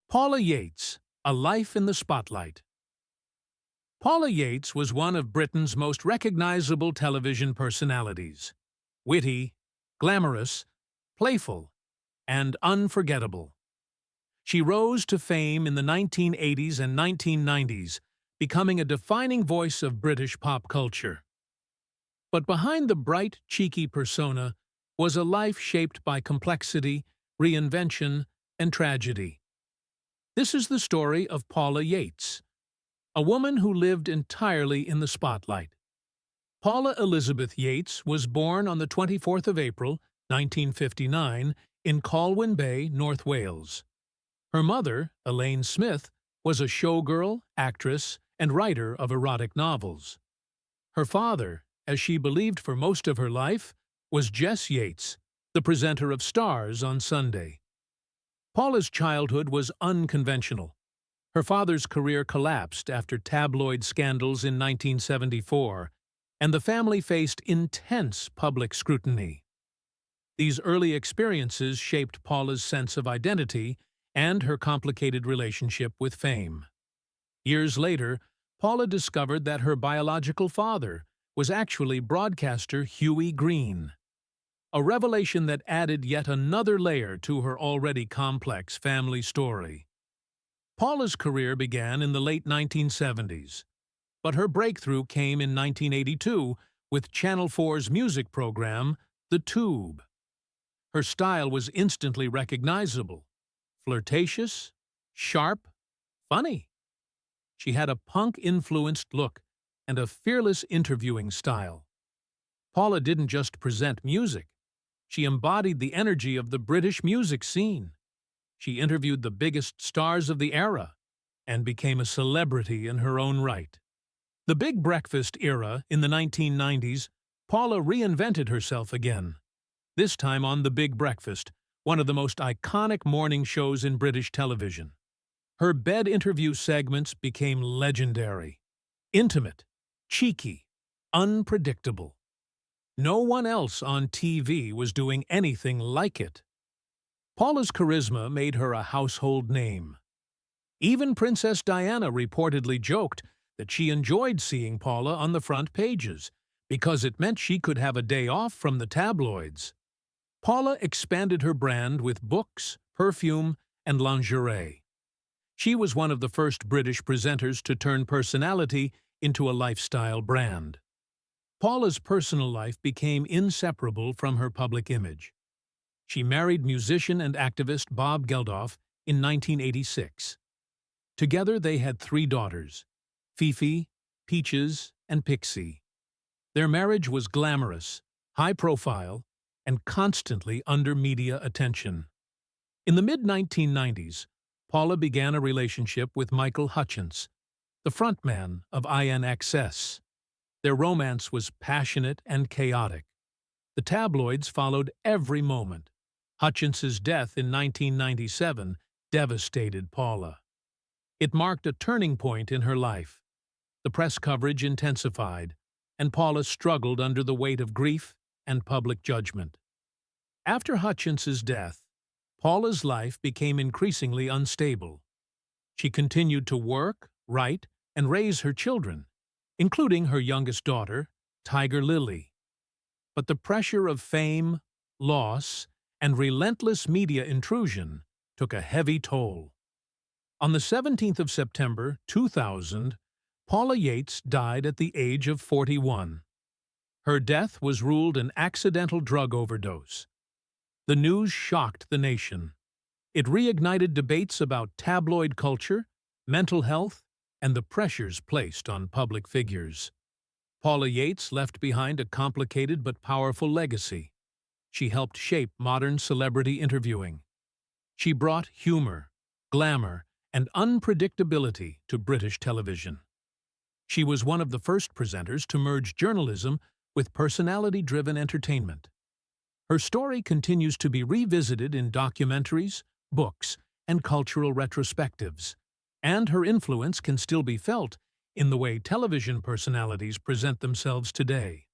Paula Yates, A Life in the Spotlight. Paula Yates was one of Britain's most recognizable television personalities. Witty, glamorous, playful, and unforgettable. She rose to fame in the 1980s and 1990s, becoming a defining voice of British pop culture. But behind the bright, cheeky persona was a life shaped by complexity, reinvention, and tragedy. This is the story of Paula Yates, a woman who lived entirely in the spotlight. Paula Elizabeth Yates was born on the 24th of April, 1959, in Colwyn Bay, North Wales. Her mother, Elaine Smith, was a showgirl, actress, and writer of erotic novels. Her father, as she believed for most of her life, was Jess Yates, the presenter of Stars on Sunday. Paula's childhood was unconventional. Her father's career collapsed after tabloid scandals in 1974, and the family faced intense public scrutiny. These early experiences shaped Paula's sense of identity and her complicated relationship with fame. Years later, Paula discovered that her biological father was actually broadcaster Huey Green, a revelation that added yet another layer to her already complex family story. Paula's career began in the late 1970s, but her breakthrough came in 1982 with Channel 4's music program, The Tube. Her style was instantly recognizable, flirtatious, sharp, funny. She had a punk-influenced look and a fearless interviewing style. Paula didn't just present music. She embodied the energy of the British music scene. She interviewed the biggest stars of the era and became a celebrity in her own right. The Big Breakfast era in the 1990s, Paula reinvented herself again. This time on The Big Breakfast, one of the most iconic morning shows in British television. Her bed interview segments became legendary. Intimate, cheeky, unpredictable. No one else on TV was doing anything like it. Paula's charisma made her a household name. Even Princess Diana reportedly joked that she enjoyed seeing Paula on the front pages because it meant she could have a day off from the tabloids. Paula expanded her brand with books, perfume, and lingerie. She was one of the first British presenters to turn personality into a lifestyle brand. Paula's personal life became inseparable from her public image. She married musician and activist Bob Geldof in 1986. Together they had 3 daughters, Fifi, Peaches, and Pixie. Their marriage was glamorous, high-profile, and constantly under media attention. In the mid-1990s, Paula began a relationship with Michael Hutchence, the frontman of INXS. Their romance was passionate and chaotic. The tabloids followed every moment. Hutchence's death in 1997 devastated Paula. It marked a turning point in her life. The press coverage intensified, and Paula struggled under the weight of grief and public judgment. After Hutchence's death, Paula's life became increasingly unstable. She continued to work, write, and raise her children, including her youngest daughter, Tiger Lily. But the pressure of fame, loss, and relentless media intrusion took a heavy toll. On the 17th of September, 2000, Paula Yates died at the age of 41. Her death was ruled an accidental drug overdose. The news shocked the nation. It reignited debates about tabloid culture, mental health, and the pressures placed on public figures. Paula Yates left behind a complicated but powerful legacy. She helped shape modern celebrity interviewing. She brought humor, glamour, and unpredictability to British television. She was one of the first presenters to merge journalism with personality-driven entertainment. Her story continues to be revisited in documentaries, books, and cultural retrospectives, and her influence can still be felt in the way television personalities present themselves today.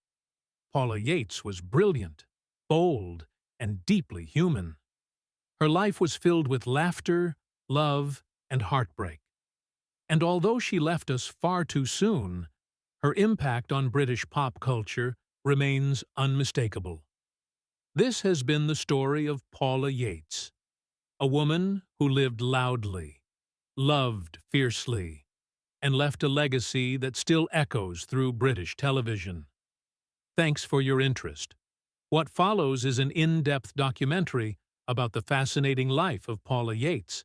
Paula Yates was brilliant, bold, and deeply human. Her life was filled with laughter, love, and heartbreak. And although she left us far too soon, her impact on British pop culture remains unmistakable. This has been the story of Paula Yates, a woman who lived loudly, loved fiercely, and left a legacy that still echoes through British television. Thanks for your interest. What follows is an in-depth documentary about the fascinating life of Paula Yates.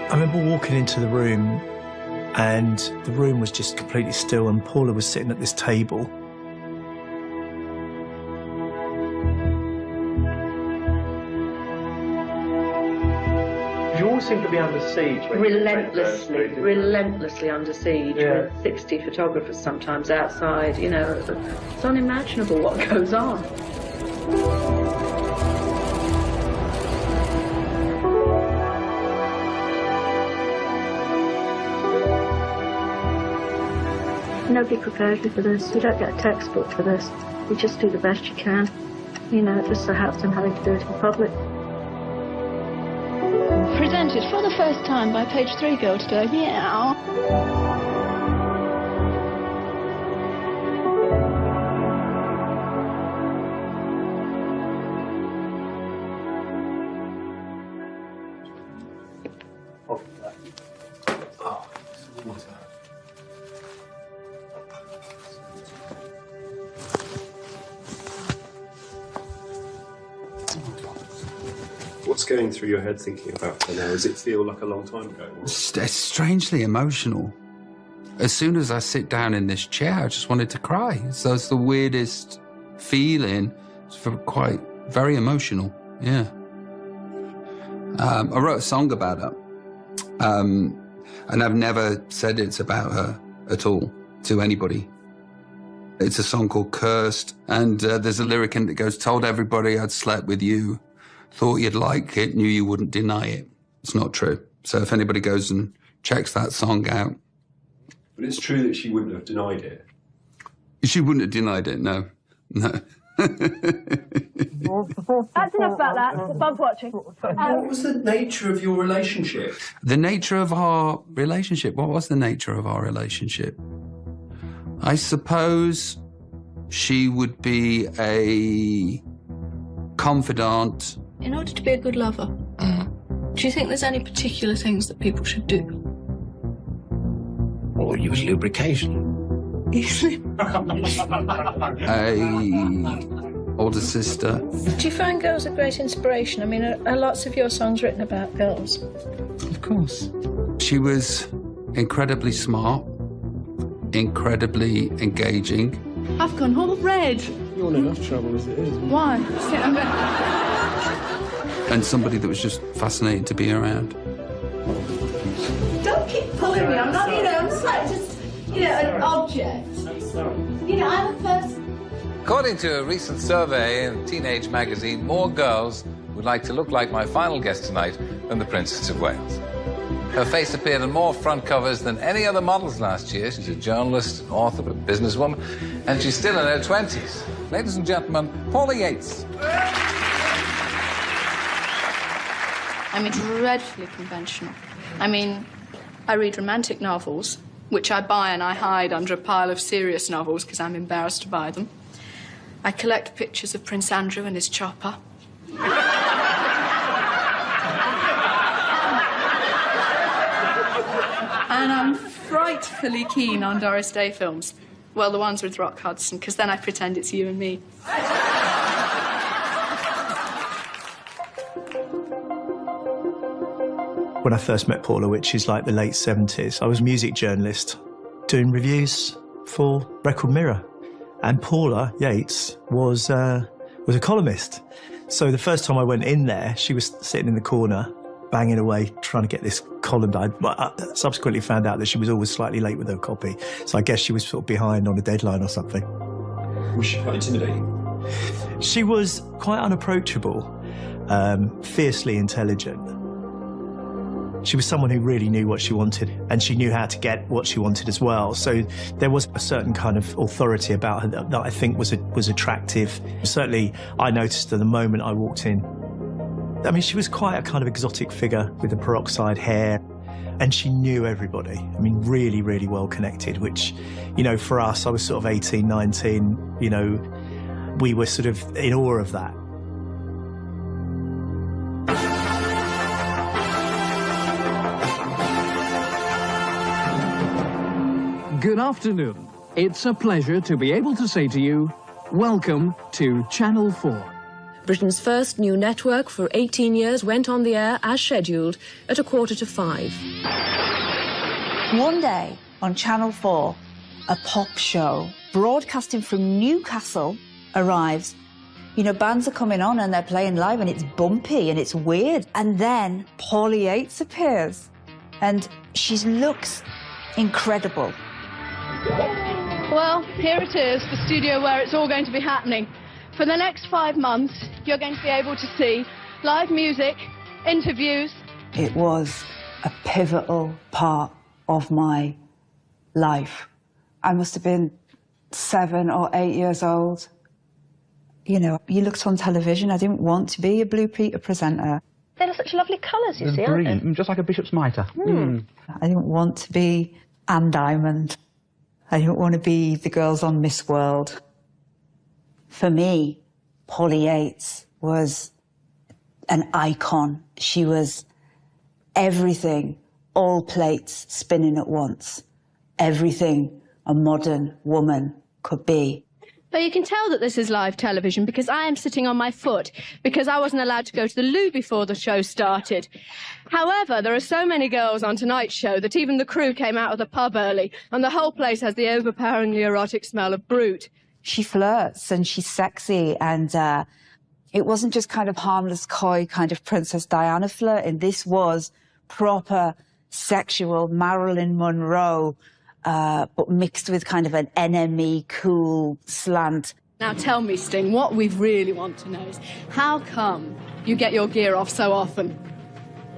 I remember walking into the room, and the room was just completely still, and Paula was sitting at this table. You all seem to be under siege. Relentlessly under siege, with 60 photographers sometimes outside. You know, it's unimaginable what goes on. Nobody prepares you for this. You don't get a textbook for this. You just do the best you can. You know, it just so happens I'm having to do it in public. Presented for the first time by page 3 girl today. Meow. What's going through your head thinking about her now? Does it feel like a long time ago? It's strangely emotional. As soon as I sit down in this chair, I just wanted to cry. So it's the weirdest feeling. It's very emotional, yeah. I wrote a song about her. And I've never said it's about her at all to anybody. It's a song called Cursed, and there's a lyric in it that goes, "Told everybody I'd slept with you. Thought you'd like it, knew you wouldn't deny it." It's not true. So if anybody goes and checks that song out. But it's true that she wouldn't have denied it. She wouldn't have denied it, no. No. That's enough about that. Bob's watching. What was the nature of your relationship? The nature of our relationship? What was the nature of our relationship? I suppose she would be a confidant. In order to be a good lover, do you think there's any particular things that people should do? Or use lubrication. A older sister. Do you find girls a great inspiration? I mean, are lots of your songs written about girls? Of course. She was incredibly smart, incredibly engaging. I've gone all red. You're in enough trouble as it is. Why? And somebody that was just fascinating to be around. Don't keep pulling me. I'm not, I'm just like, an object. I'm a person. According to a recent survey in Teenage magazine, more girls would like to look like my final guest tonight than the Princess of Wales. Her face appeared on more front covers than any other models last year. She's a journalist, an author, a businesswoman, and she's still in her 20s. Ladies and gentlemen, Paula Yates. I'm dreadfully conventional. I mean, I read romantic novels, which I buy and I hide under a pile of serious novels because I'm embarrassed to buy them. I collect pictures of Prince Andrew and his chopper. And I'm frightfully keen on Doris Day films. Well, the ones with Rock Hudson, because then I pretend it's you and me. When I first met Paula, which is like the late 70s, I was a music journalist doing reviews for Record Mirror. And Paula Yates was a columnist. So the first time I went in there, she was sitting in the corner, banging away, trying to get this column done. But I subsequently found out that she was always slightly late with her copy. So I guess she was sort of behind on a deadline or something. Was she quite intimidating? She was quite unapproachable, fiercely intelligent. She was someone who really knew what she wanted, and she knew how to get what she wanted as well. So there was a certain kind of authority about her that I think was attractive. Certainly, I noticed at the moment I walked in. I mean, she was quite a kind of exotic figure with the peroxide hair, and she knew everybody. I mean, really, really well connected, which, you know, for us, I was sort of 18, 19, you know, we were sort of in awe of that. Good afternoon. It's a pleasure to be able to say to you, welcome to Channel 4. Britain's first new network for 18 years went on the air as scheduled at 5:15. One day on Channel 4, a pop show broadcasting from Newcastle arrives. You know, bands are coming on and they're playing live and it's bumpy and it's weird. And then Paula Yates appears and she looks incredible. Well, here it is, the studio where it's all going to be happening. For the next 5 months, you're going to be able to see live music, interviews. It was a pivotal part of my life. I must have been 7 or 8 years old. You know, you looked on television, I didn't want to be a Blue Peter presenter. They're such lovely colours, you see, brilliant, aren't they? just like a bishop's mitre. I didn't want to be Anne Diamond. I didn't want to be the girls on Miss World. For me, Paula Yates was an icon. She was everything, all plates spinning at once. Everything a modern woman could be. But you can tell that this is live television because I am sitting on my foot because I wasn't allowed to go to the loo before the show started. However, there are so many girls on tonight's show that even the crew came out of the pub early and the whole place has the overpoweringly erotic smell of Brute. She flirts and she's sexy and it wasn't just kind of harmless, coy kind of Princess Diana flirting. This was proper sexual Marilyn Monroe, but mixed with kind of an enemy, cool slant. Now tell me, Sting, what we really want to know is how come you get your gear off so often?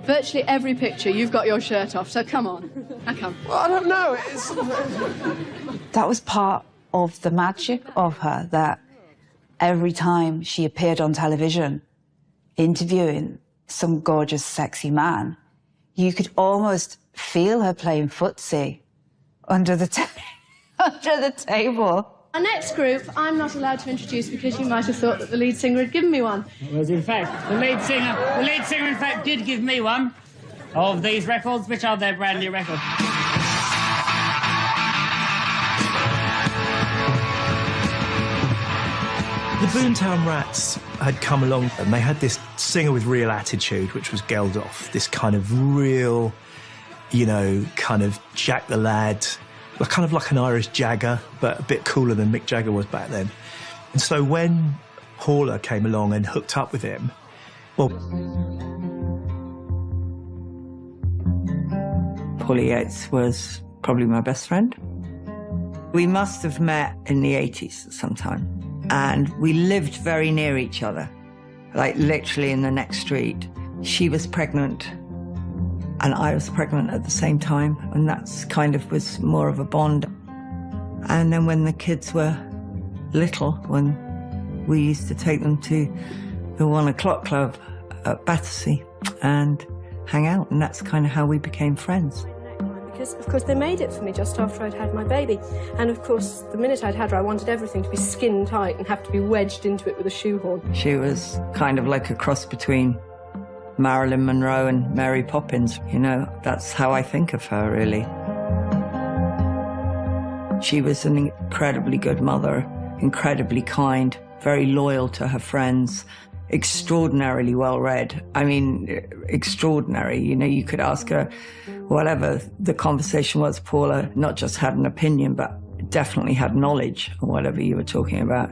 Virtually every picture, you've got your shirt off, so come on. Now come. Well, I don't know. That was part of the magic of her, that every time she appeared on television, interviewing some gorgeous, sexy man, you could almost feel her playing footsie under the table. Our next group, I'm not allowed to introduce because you might have thought that the lead singer had given me one. Well, in fact, the lead singer, in fact, did give me one of these records, which are their brand new records. The Boomtown Rats had come along and they had this singer with real attitude, which was Geldof, this kind of real, you know, kind of Jack the Lad, kind of like an Irish Jagger, but a bit cooler than Mick Jagger was back then. And so when Paula came along and hooked up with him, well... Paula Yates was probably my best friend. We must have met in the 80s sometime. And we lived very near each other, like literally in the next street. She was pregnant and I was pregnant at the same time, and that's kind of was more of a bond. And then when the kids were little, when we used to take them to the 1 o'clock club at Battersea and hang out, and that's kind of how we became friends. Because, of course, they made it for me just after I'd had my baby. And, of course, the minute I'd had her, I wanted everything to be skin tight and have to be wedged into it with a shoehorn. She was kind of like a cross between Marilyn Monroe and Mary Poppins, you know. That's how I think of her, really. She was an incredibly good mother, incredibly kind, very loyal to her friends, extraordinarily well-read. I mean, extraordinary. You know, you could ask her whatever the conversation was. Paula not just had an opinion, but definitely had knowledge of whatever you were talking about.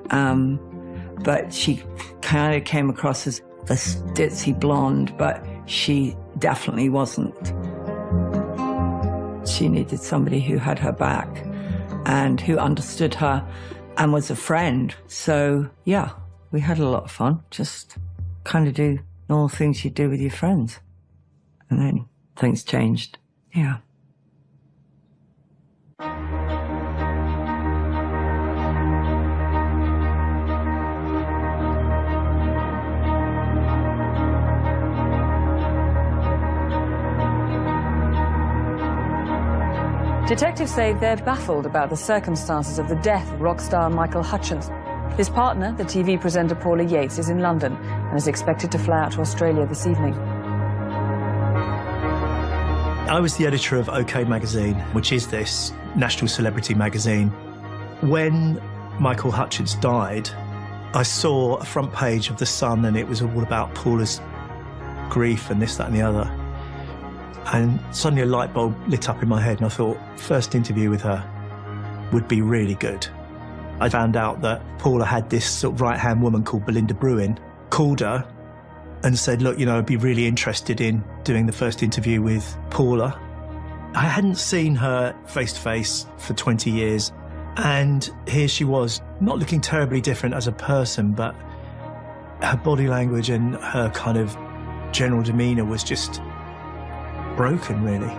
But she kind of came across as this ditzy blonde, but she definitely wasn't. She needed somebody who had her back and who understood her and was a friend. So, yeah, we had a lot of fun. Just kind of do normal things you do with your friends. And then things changed. Yeah. Detectives say they're baffled about the circumstances of the death of rock star Michael Hutchence. His partner, the TV presenter Paula Yates, is in London and is expected to fly out to Australia this evening. I was the editor of OK magazine, which is this national celebrity magazine. When Michael Hutchence died, I saw a front page of The Sun and it was all about Paula's grief and this, that and the other. And suddenly a light bulb lit up in my head and I thought, first interview with her would be really good. I found out that Paula had this sort of right-hand woman called Belinda Bruin, called her and said, look, you know, I'd be really interested in doing the first interview with Paula. I hadn't seen her face-to-face for 20 years, and here she was, not looking terribly different as a person, but her body language and her kind of general demeanour was just broken, really.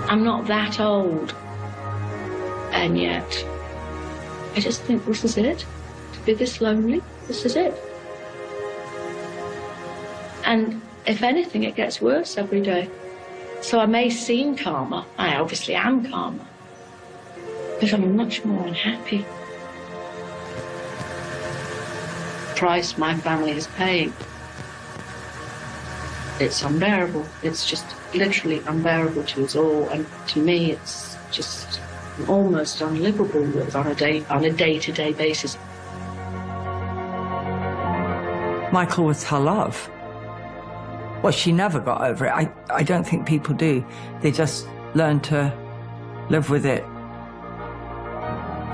I'm not that old, and yet I just think this is it. To be this lonely, this is it. And if anything, it gets worse every day. So I may seem calmer, I obviously am calmer, but I'm much more unhappy. The price my family is paying, it's unbearable. It's just literally unbearable to us all, and to me it's just almost unlivable on a day-to-day basis. Michael was her love. Well, she never got over it. I don't think people do. They just learn to live with it.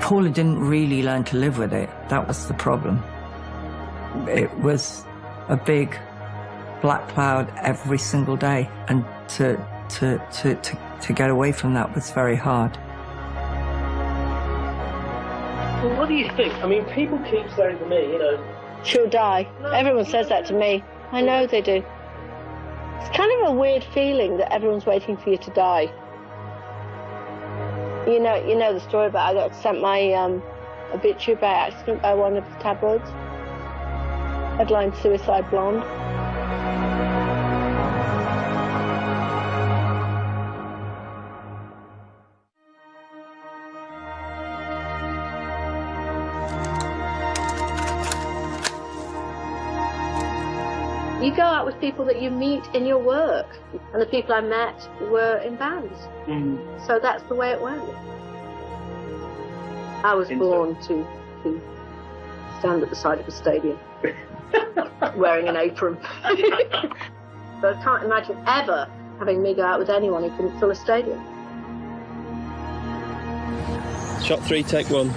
Paula didn't really learn to live with it. That was the problem. It was a big black cloud every single day, and to get away from that was very hard. Well, what do you think? I mean, people keep saying to me, you know, she'll die. Everyone says that to me. I know they do. It's kind of a weird feeling that everyone's waiting for you to die. You know the story about I got sent my obituary by accident by one of the tabloids. Headline Suicide Blonde. You go out with people that you meet in your work, and the people I met were in bands. So that's the way it went. I was born to stand at the side of a stadium wearing an apron. But I can't imagine ever having me go out with anyone who couldn't fill a stadium. Shot 3, take 1.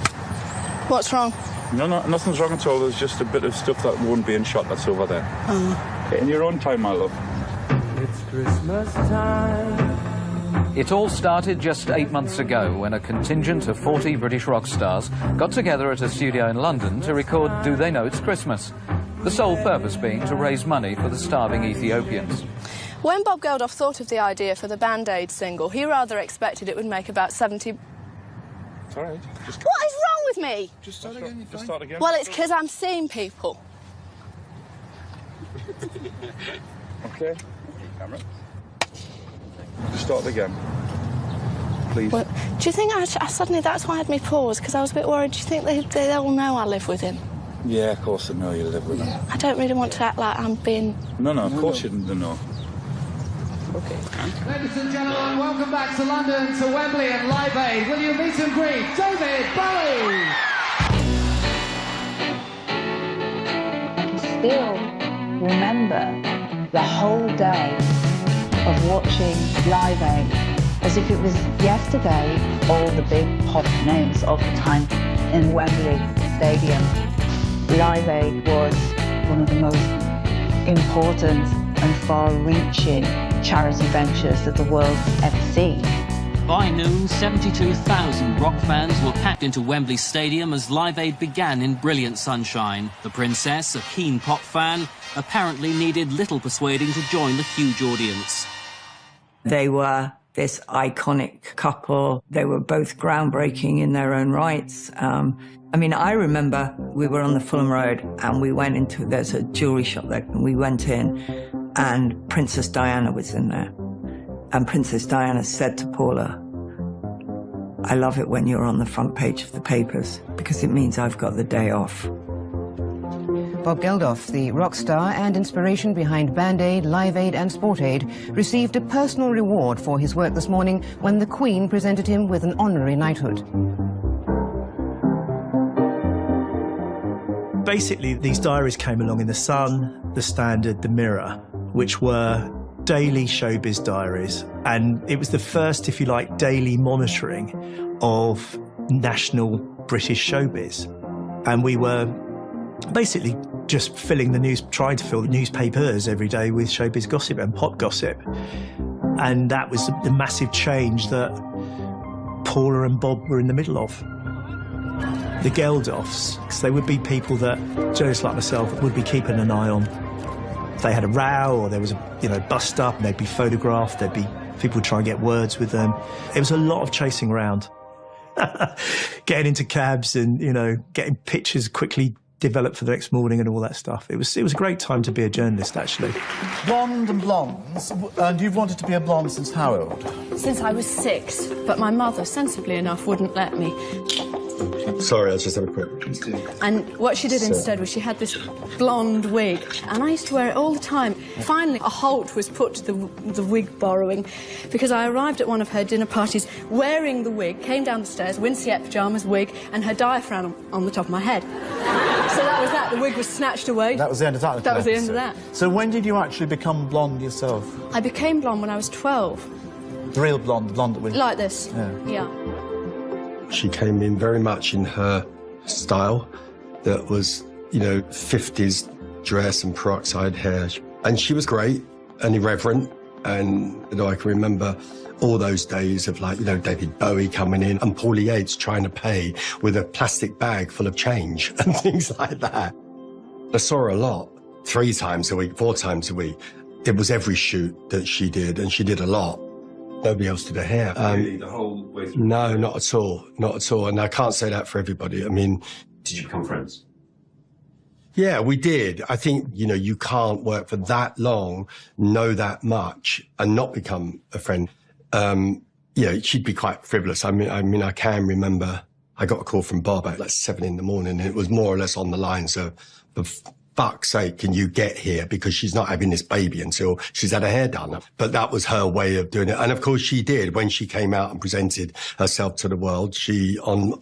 What's wrong? No, nothing's wrong at all. There's just a bit of stuff that won't be in shot that's over there. In your own time, my love. It's Christmas time. It all started just 8 months ago when a contingent of 40 British rock stars got together at a studio in London to record Do They Know It's Christmas? The sole purpose being to raise money for the starving Ethiopians. When Bob Geldof thought of the idea for the Band-Aid single, he rather expected it would make about 70... It's all right. What is wrong with me? Just start again. Just start again. Well, it's because I'm seeing people. Okay. Camera. Just start again. Please. Well, do you think I suddenly, that's why I had me pause, because I was a bit worried. Do you think they all know I live with him? Yeah, of course they know you live with him. I don't really want to act like I'm being... No, of course you didn't know. Okay. Ladies and gentlemen, welcome back to London, to Wembley and Live Aid. Will you meet and greet David Bowie? I still remember the whole day of watching Live Aid as if it was yesterday. All the big pop names of the time in Wembley Stadium. Live Aid was one of the most important and far-reaching charity ventures that the world has ever seen. By noon, 72,000 rock fans were packed into Wembley Stadium as Live Aid began in brilliant sunshine. The princess, a keen pop fan, apparently needed little persuading to join the huge audience. They were this iconic couple. They were both groundbreaking in their own rights. I mean, I remember we were on the Fulham Road and we went into, there's a jewellery shop there, and we went in and Princess Diana was in there. And Princess Diana said to Paula, "I love it when you're on the front page of the papers because it means I've got the day off." Bob Geldof, the rock star and inspiration behind Band Aid, Live Aid and Sport Aid, received a personal reward for his work this morning when the Queen presented him with an honorary knighthood. Basically, these diaries came along in The Sun, The Standard, The Mirror, which were daily showbiz diaries. And it was the first, if you like, daily monitoring of national British showbiz. And we were basically just filling the news, trying to fill the newspapers every day with showbiz gossip and pop gossip. And that was the massive change that Paula and Bob were in the middle of. The Geldofs, because they would be people that journalists like myself would be keeping an eye on. If they had a row or there was a bust up, they'd be photographed, there'd be people try and get words with them. It was a lot of chasing around. Getting into cabs and, getting pictures quickly developed for the next morning and all that stuff. It was a great time to be a journalist, actually. Blonde and blondes, and you've wanted to be a blonde since how old? Since I was 6, but my mother, sensibly enough, wouldn't let me. Sorry, I just have a quick. And what she did instead was she had this blonde wig, and I used to wear it all the time. Finally, a halt was put to the wig borrowing, because I arrived at one of her dinner parties wearing the wig, came down the stairs, Winsiette pyjamas, wig, and her diaphragm on the top of my head. So that was that. The wig was snatched away. That was the end of that? That was the end of that. So when did you actually become blonde yourself? I became blonde when I was 12. The real blonde, the blonde that we... Like this. Yeah. She came in very much in her style that was, 50s dress and peroxide hair. And she was great and irreverent. And I can remember all those days of David Bowie coming in and Paula Yates trying to pay with a plastic bag full of change and things like that. I saw her a lot, 3 times a week, 4 times a week. It was every shoot that she did, and she did a lot. Nobody else did her hair. Really, the whole way through? No, not at all. Not at all. And I can't say that for everybody. I mean... Did you become friends? Yeah, we did. I think, you can't work for that long, know that much, and not become a friend. She'd be quite frivolous. I mean, I can remember I got a call from Bob at 7 in the morning, and it was more or less on the lines of, for fuck's sake, can you get here? Because she's not having this baby until she's had her hair done. But that was her way of doing it. And of course she did. When she came out and presented herself to the world, she, on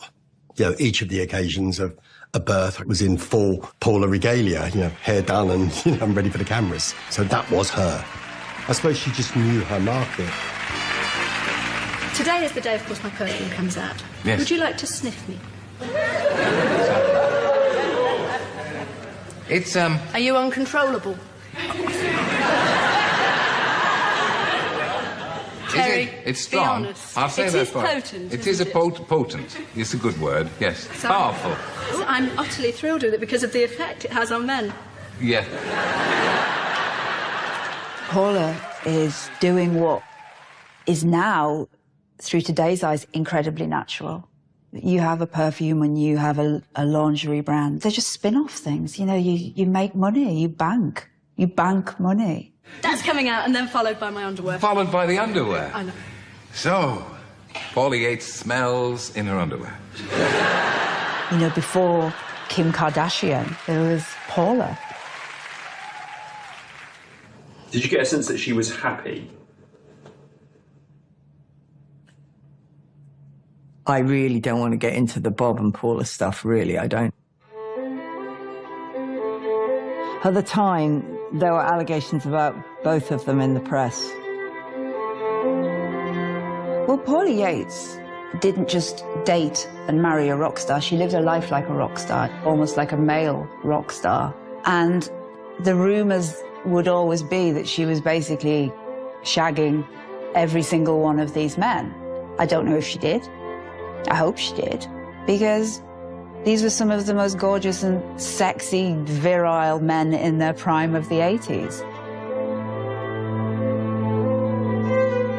each of the occasions of a birth, was in full Paula regalia, hair done and, I'm ready for the cameras. So that was her. I suppose she just knew her market. Today is the day, of course, my perfume comes out. Yes. Would you like to sniff me? It's, Are you uncontrollable? Terry, it's strong. be honest. I'll say it that is for you. potent. It is a potent. It's a good word, yes. So, powerful. I'm utterly thrilled with it because of the effect it has on men. Yeah. Paula is doing what is now, through today's eyes, incredibly natural. You have a perfume and you have a lingerie brand. They're just spin-off things. You make money, you bank money. That's coming out and then followed by my underwear. Followed by the underwear. I know. So, Paula Yates smells in her underwear. Before Kim Kardashian, there was Paula. Did you get a sense that she was happy? I really don't want to get into the Bob and Paula stuff, really, I don't. At the time, there were allegations about both of them in the press. Well, Paula Yates didn't just date and marry a rock star. She lived her life like a rock star, almost like a male rock star. And the rumours would always be that she was basically shagging every single one of these men. I don't know if she did. I hope she did, because these were some of the most gorgeous and sexy, virile men in their prime of the 80s.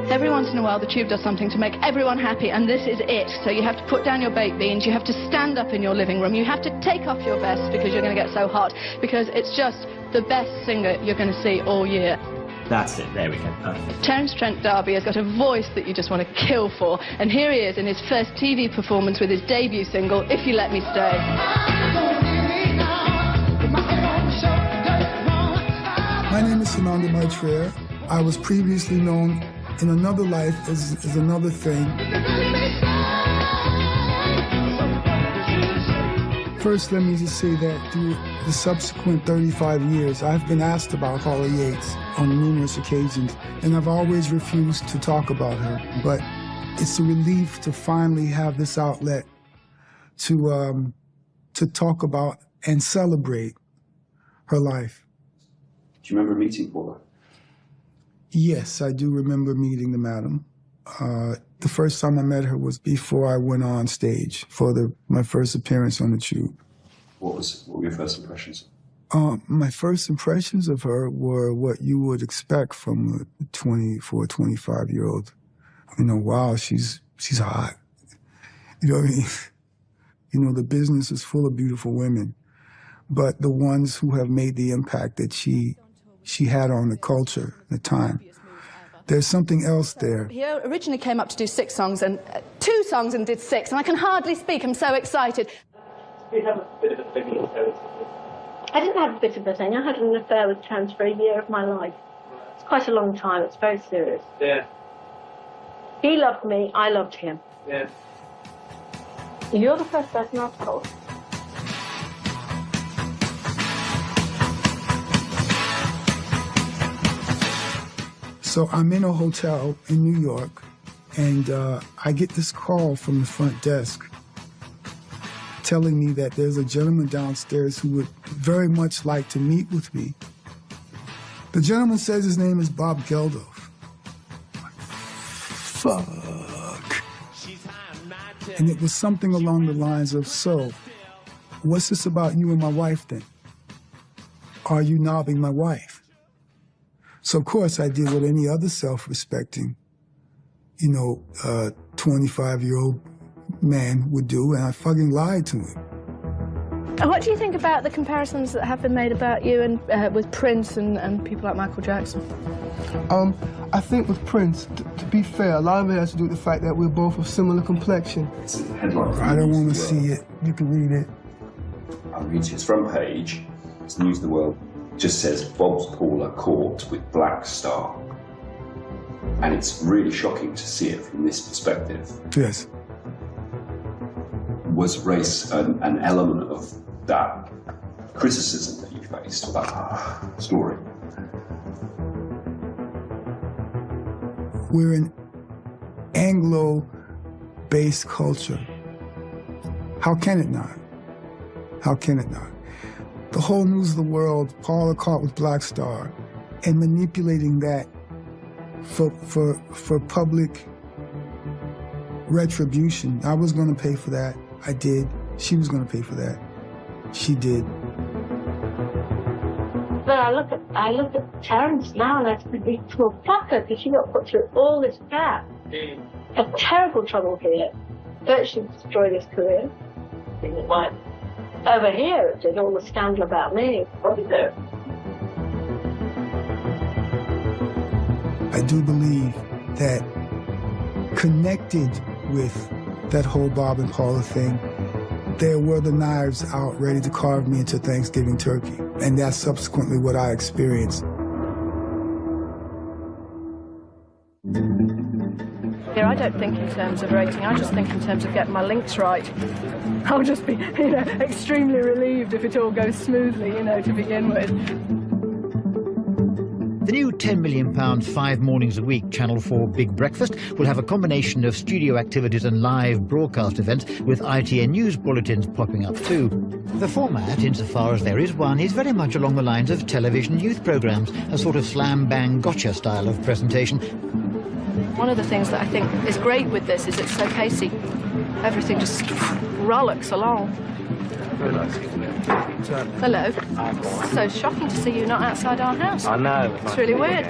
Every once in a while, the Tube does something to make everyone happy, and this is it. So you have to put down your baked beans, you have to stand up in your living room, you have to take off your vest because you're going to get so hot, because it's just the best singer you're going to see all year. That's it, there we go. Perfect. Terence Trent D'Arby has got a voice that you just want to kill for, and here he is in his first TV performance with his debut single, If You Let Me Stay. My name is Sananda Maitreya. I was previously known in another life as another thing. First, let me just say that through the subsequent 35 years, I've been asked about Paula Yates on numerous occasions, and I've always refused to talk about her. But it's a relief to finally have this outlet to talk about and celebrate her life. Do you remember meeting Paula? Yes, I do remember meeting the madam. The first time I met her was before I went on stage for my first appearance on the Tube. What were your first impressions? My first impressions of her were what you would expect from a 24, 25-year-old. You know, wow, she's hot. You know what I mean? You know, the business is full of beautiful women, but the ones who have made the impact that she had on the culture at the time, there's something else there. He originally came up to do 6 songs, and 2 songs and did 6, and I can hardly speak, I'm so excited. You have a bit of a thing with Terence. I didn't have a bit of a thing. I had an affair with Terence for a year of my life. It's quite a long time. It's very serious. Yeah. He loved me. I loved him. Yeah. You're the first person I've told. So I'm in a hotel in New York, and I get this call from the front desk telling me that there's a gentleman downstairs who would very much like to meet with me. The gentleman says his name is Bob Geldof. Fuck. And it was something along the lines of, so, what's this about you and my wife then? Are you knobbing my wife? So, of course, I did what any other self-respecting, 25-year-old man would do, and I fucking lied to him. And what do you think about the comparisons that have been made about you and with Prince and people like Michael Jackson? I think with Prince, to be fair, a lot of it has to do with the fact that we're both of similar complexion. It's a headline. I don't want to see it. You can read it. I'll read its front page. It's News of the World. It just says, Bob's Paula caught with Black Star. And it's really shocking to see it from this perspective. Yes. Was race an element of that criticism that you faced, that story? We're an Anglo-based culture. How can it not? How can it not? The whole News of the World, Paula caught with Black Star, and manipulating that for public retribution. I was going to pay for that. I did. She was going to pay for that. She did. But I look at Terence now, and I think we poor fucker, because she got put through all this crap. A terrible trouble here. Virtually destroyed his career. Over here, it did all the scandal about me. What did it? I do believe that connected with that whole Bob and Paula thing, there were the knives out ready to carve me into Thanksgiving turkey. And that's subsequently what I experienced. Yeah, I don't think in terms of rating, I just think in terms of getting my links right. I'll just be, extremely relieved if it all goes smoothly, to begin with. The new £10 million 5 mornings a week Channel 4 Big Breakfast will have a combination of studio activities and live broadcast events, with ITN news bulletins popping up too. The format, insofar as there is one, is very much along the lines of television youth programmes, a sort of slam-bang gotcha style of presentation. One of the things that I think is great with this is it's so pacey. Everything just rollicks along. Hello. So shocking to see you not outside our house. I know. It's really weird.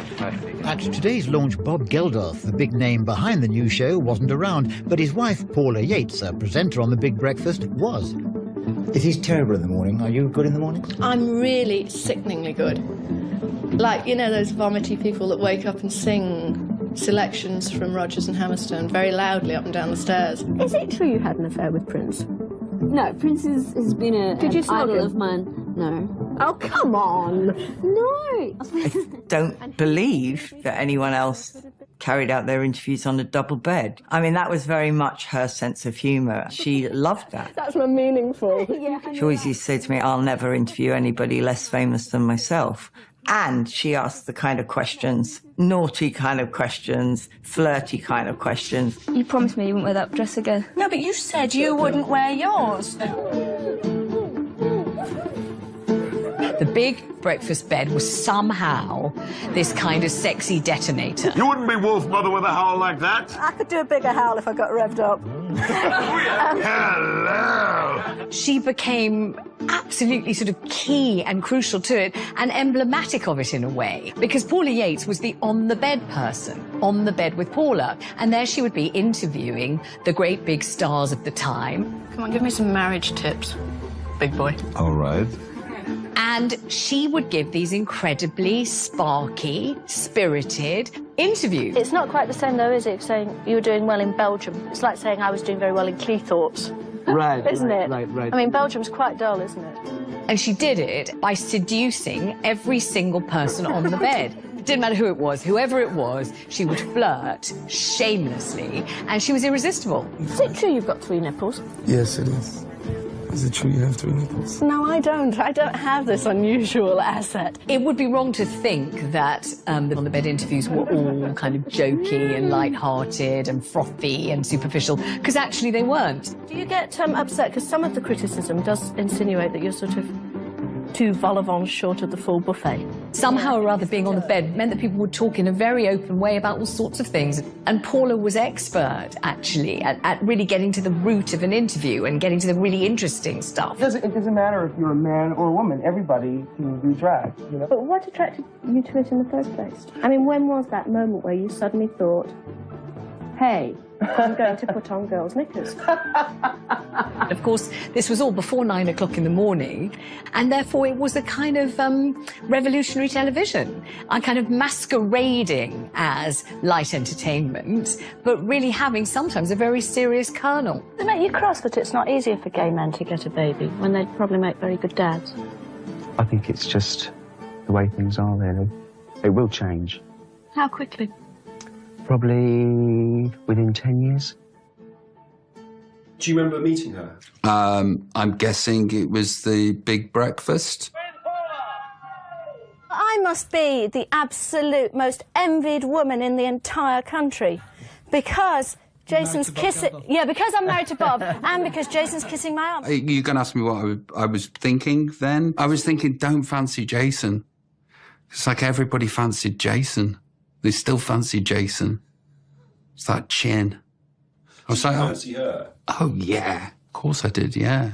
At today's launch, Bob Geldof, the big name behind the new show, wasn't around, but his wife, Paula Yates, a presenter on The Big Breakfast, was. Is he terrible in the morning? Are you good in the morning? I'm really sickeningly good. Like, you know, those vomity people that wake up and sing selections from Rodgers and Hammerstone very loudly up and down the stairs. Is it true you had an affair with Prince? No, Prince has been an idol of mine. No. Oh, come on. No. I don't believe that anyone else carried out their interviews on a double bed. I mean, that was very much her sense of humour. She loved that. That's more meaningful. Yeah. She always used to say to me, I'll never interview anybody less famous than myself. And she asked the kind of questions, naughty kind of questions, flirty kind of questions. You promised me you wouldn't wear that dress again. No, but you said you wouldn't wear yours. The Big Breakfast bed was somehow this kind of sexy detonator. You wouldn't be Wolf Mother with a howl like that. I could do a bigger howl if I got revved up. Hello! She became absolutely sort of key and crucial to it and emblematic of it in a way, because Paula Yates was the on-the-bed person, on the bed with Paula, and there she would be interviewing the great big stars of the time. Come on, give me some marriage tips, big boy. All right. And she would give these incredibly sparky, spirited interviews. It's not quite the same, though, is it, saying you were doing well in Belgium? It's like saying I was doing very well in Cleethorpes. Right, isn't it? Right. I mean, Belgium's quite dull, isn't it? And she did it by seducing every single person on the bed. It didn't matter who it was, whoever it was, she would flirt shamelessly, and she was irresistible. Is it true you've got 3 nipples? Yes, it is. Is it true you have 3 nipples? No, I don't. I don't have this unusual asset. It would be wrong to think that the on-the-bed interviews were all kind of jokey and light-hearted and frothy and superficial, because actually they weren't. Do you get upset? Because some of the criticism does insinuate that you're sort of too vol au vent short of the full buffet. Somehow or other, being on the bed meant that people would talk in a very open way about all sorts of things. And Paula was expert, actually, at really getting to the root of an interview and getting to the really interesting stuff. It doesn't matter if you're a man or a woman. Everybody can do drag, you know? But what attracted you to it in the first place? I mean, when was that moment where you suddenly thought, hey, I'm going to put on girls' knickers? Of course, this was all before 9 o'clock in the morning, and therefore it was a kind of revolutionary television, a kind of masquerading as light entertainment, but really having sometimes a very serious kernel. Does it make you cross that it's not easier for gay men to get a baby when they'd probably make very good dads? I think it's just the way things are, really. It will change. How quickly? Probably within 10 years. Do you remember meeting her? I'm guessing it was the Big Breakfast. I must be the absolute most envied woman in the entire country because Jason's kissing... Yeah, because I'm married to Bob and because Jason's kissing my arm. You're going to ask me what I was thinking then? I was thinking, don't fancy Jason. It's like everybody fancied Jason. They still fancy Jason. It's that chin. I was like, fancy her? Oh, yeah. Of course I did, yeah.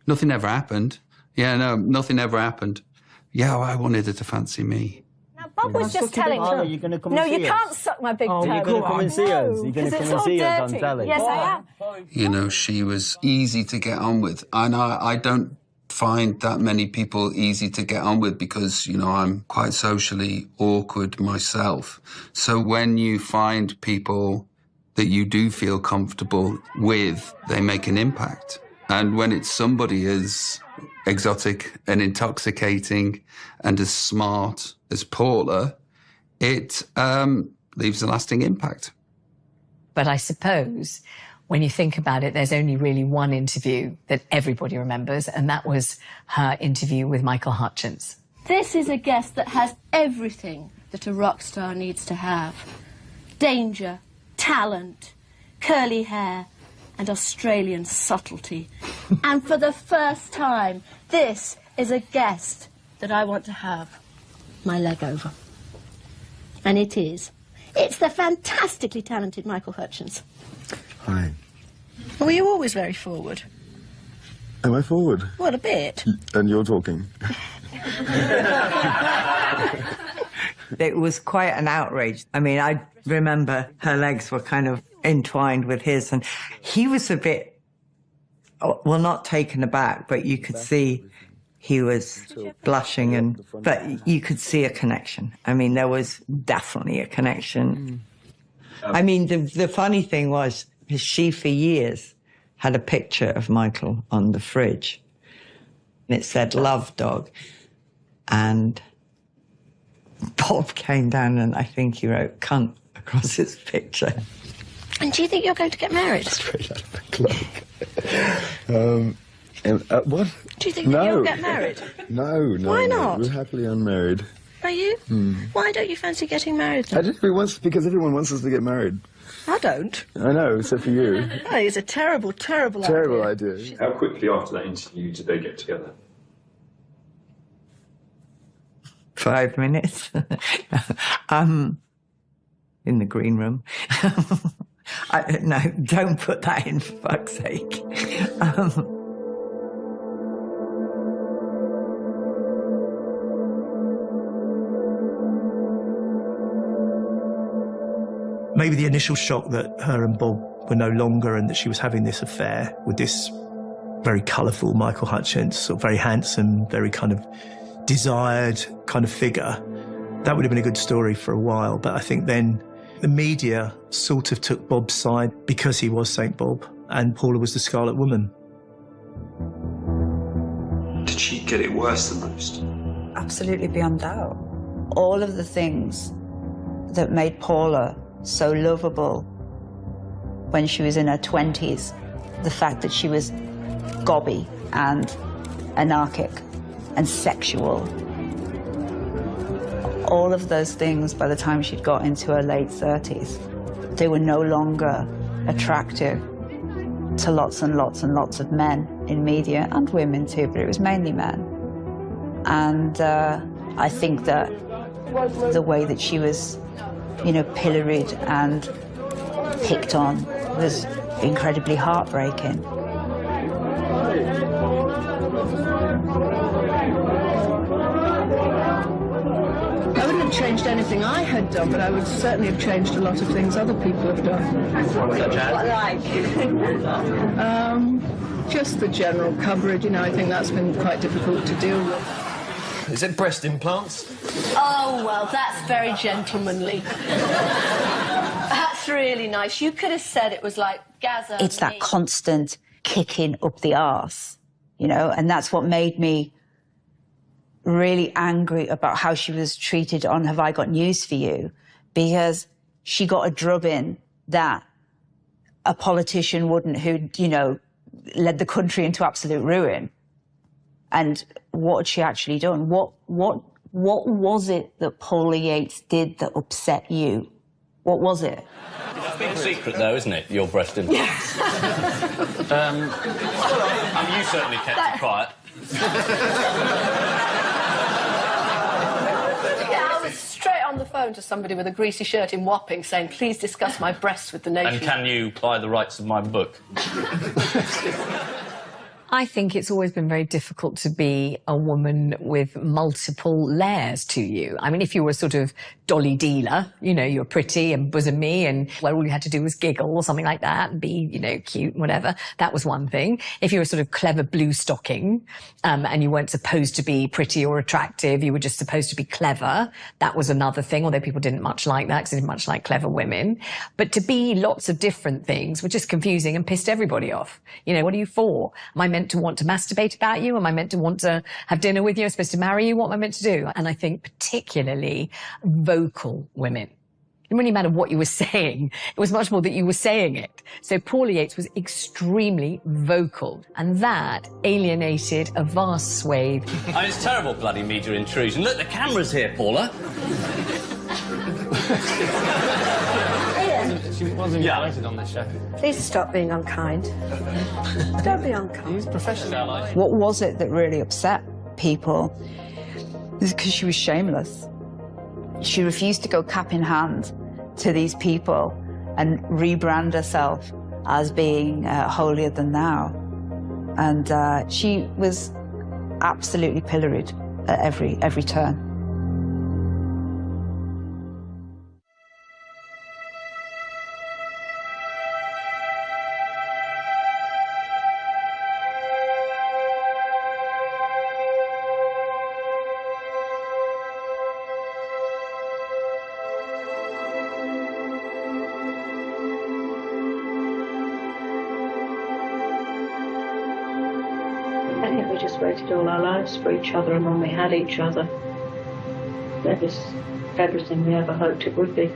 Nothing ever happened. Yeah, no, nothing ever happened. Yeah, I wanted her to fancy me. Now, Bob was just telling Are you going to come no, and see you us? can't suck my big toe. You're going to come and see us? You're going to come and see us on telly? Yes, I am. You know, she was easy to get on with. And I don't find that many people easy to get on with because, you know, I'm quite socially awkward myself. So when you find people that you do feel comfortable with, they make an impact. And when it's somebody as exotic and intoxicating and as smart as Paula, it leaves a lasting impact. But I suppose when you think about it, there's only really one interview that everybody remembers, and that was her interview with Michael Hutchence. This is a guest that has everything that a rock star needs to have. Danger, talent, curly hair, and Australian subtlety. And for the first time, this is a guest that I want to have my leg over. And it is It's the fantastically talented Michael Hutchence. Hi. Were you always very forward? Am I forward? Well, a bit. And you're talking. It was quite an outrage. I mean, I remember her legs were kind of entwined with his, and he was a bit, well, not taken aback, but you could see he was blushing, but you could see a connection. I mean, there was definitely a connection. I mean, the funny thing was, she for years had a picture of Michael on the fridge. And it said, "Love Dog." And Bob came down and I think he wrote "cunt" across his picture. And do you think you're going to get married? Straight out of a club. What? Do you think that you'll get married? No. Why not? We're happily unmarried. Are you? Why don't you fancy getting married then? I just because everyone wants us to get married. I don't. I know, except for you. Oh, it's a terrible, terrible idea. Terrible idea. How quickly after that interview did they get together? 5 minutes. In the green room. No, don't put that in, for fuck's sake. Maybe the initial shock that her and Bob were no longer and that she was having this affair with this very colourful Michael Hutchence, sort of very handsome, very kind of desired kind of figure, that would have been a good story for a while. But I think then the media sort of took Bob's side because he was St. Bob and Paula was the Scarlet Woman. Did she get it worse than most? Absolutely, beyond doubt. All of the things that made Paula so lovable when she was in her 20s, the fact that she was gobby and anarchic and sexual, all of those things by the time she'd got into her late 30s, they were no longer attractive to lots and lots and lots of men in media, and women too, but it was mainly men. And I think that the way that she was, you know, pilloried and picked on was incredibly heartbreaking. I wouldn't have changed anything I had done, but I would certainly have changed a lot of things other people have done. Such as? What like? Just the general coverage, you know, I think that's been quite difficult to deal with. Is it breast implants? Oh, well, that's very gentlemanly. That's really nice. You could have said it was like Gaza. It's that constant kicking up the arse, you know, and that's what made me really angry about how she was treated on Have I Got News for You, because she got a drubbing that a politician wouldn't, who, you know, led the country into absolute ruin. And what had she actually done? What was it that Paula Yates did that upset you? What was it? It's a big secret, though, isn't it? Your breast implants. I mean, you certainly kept it quiet. Yeah, I was straight on the phone to somebody with a greasy shirt in Wapping saying, please discuss my breasts with the nation. And can you buy the rights of my book? I think it's always been very difficult to be a woman with multiple layers to you. I mean, if you were a sort of dolly dealer, you know, you're pretty and bosomy and where all you had to do was giggle or something like that and be, you know, cute and whatever, that was one thing. If you were sort of clever blue stocking, and you weren't supposed to be pretty or attractive, you were just supposed to be clever, that was another thing, although people didn't much like that because they didn't much like clever women. But to be lots of different things were just confusing and pissed everybody off. You know, what are you for? Am I meant to want to masturbate about you? Am I meant to want to have dinner with you? Am I supposed to marry you? What am I meant to do? And I think particularly vocal women. It didn't really matter what you were saying. It was much more that you were saying it. So Paula Yates was extremely vocal, and that alienated a vast swathe. Oh, it's terrible bloody media intrusion. Look, the camera's here, Paula. She wasn't invited on this show. Please stop being unkind. Don't be unkind. He's professional. What was it that really upset people? Is because she was shameless. She refused to go cap in hand to these people and rebrand herself as being holier than thou. And she was absolutely pilloried at every turn. I think we just waited all our lives for each other, and when we had each other, that was everything we ever hoped it would be.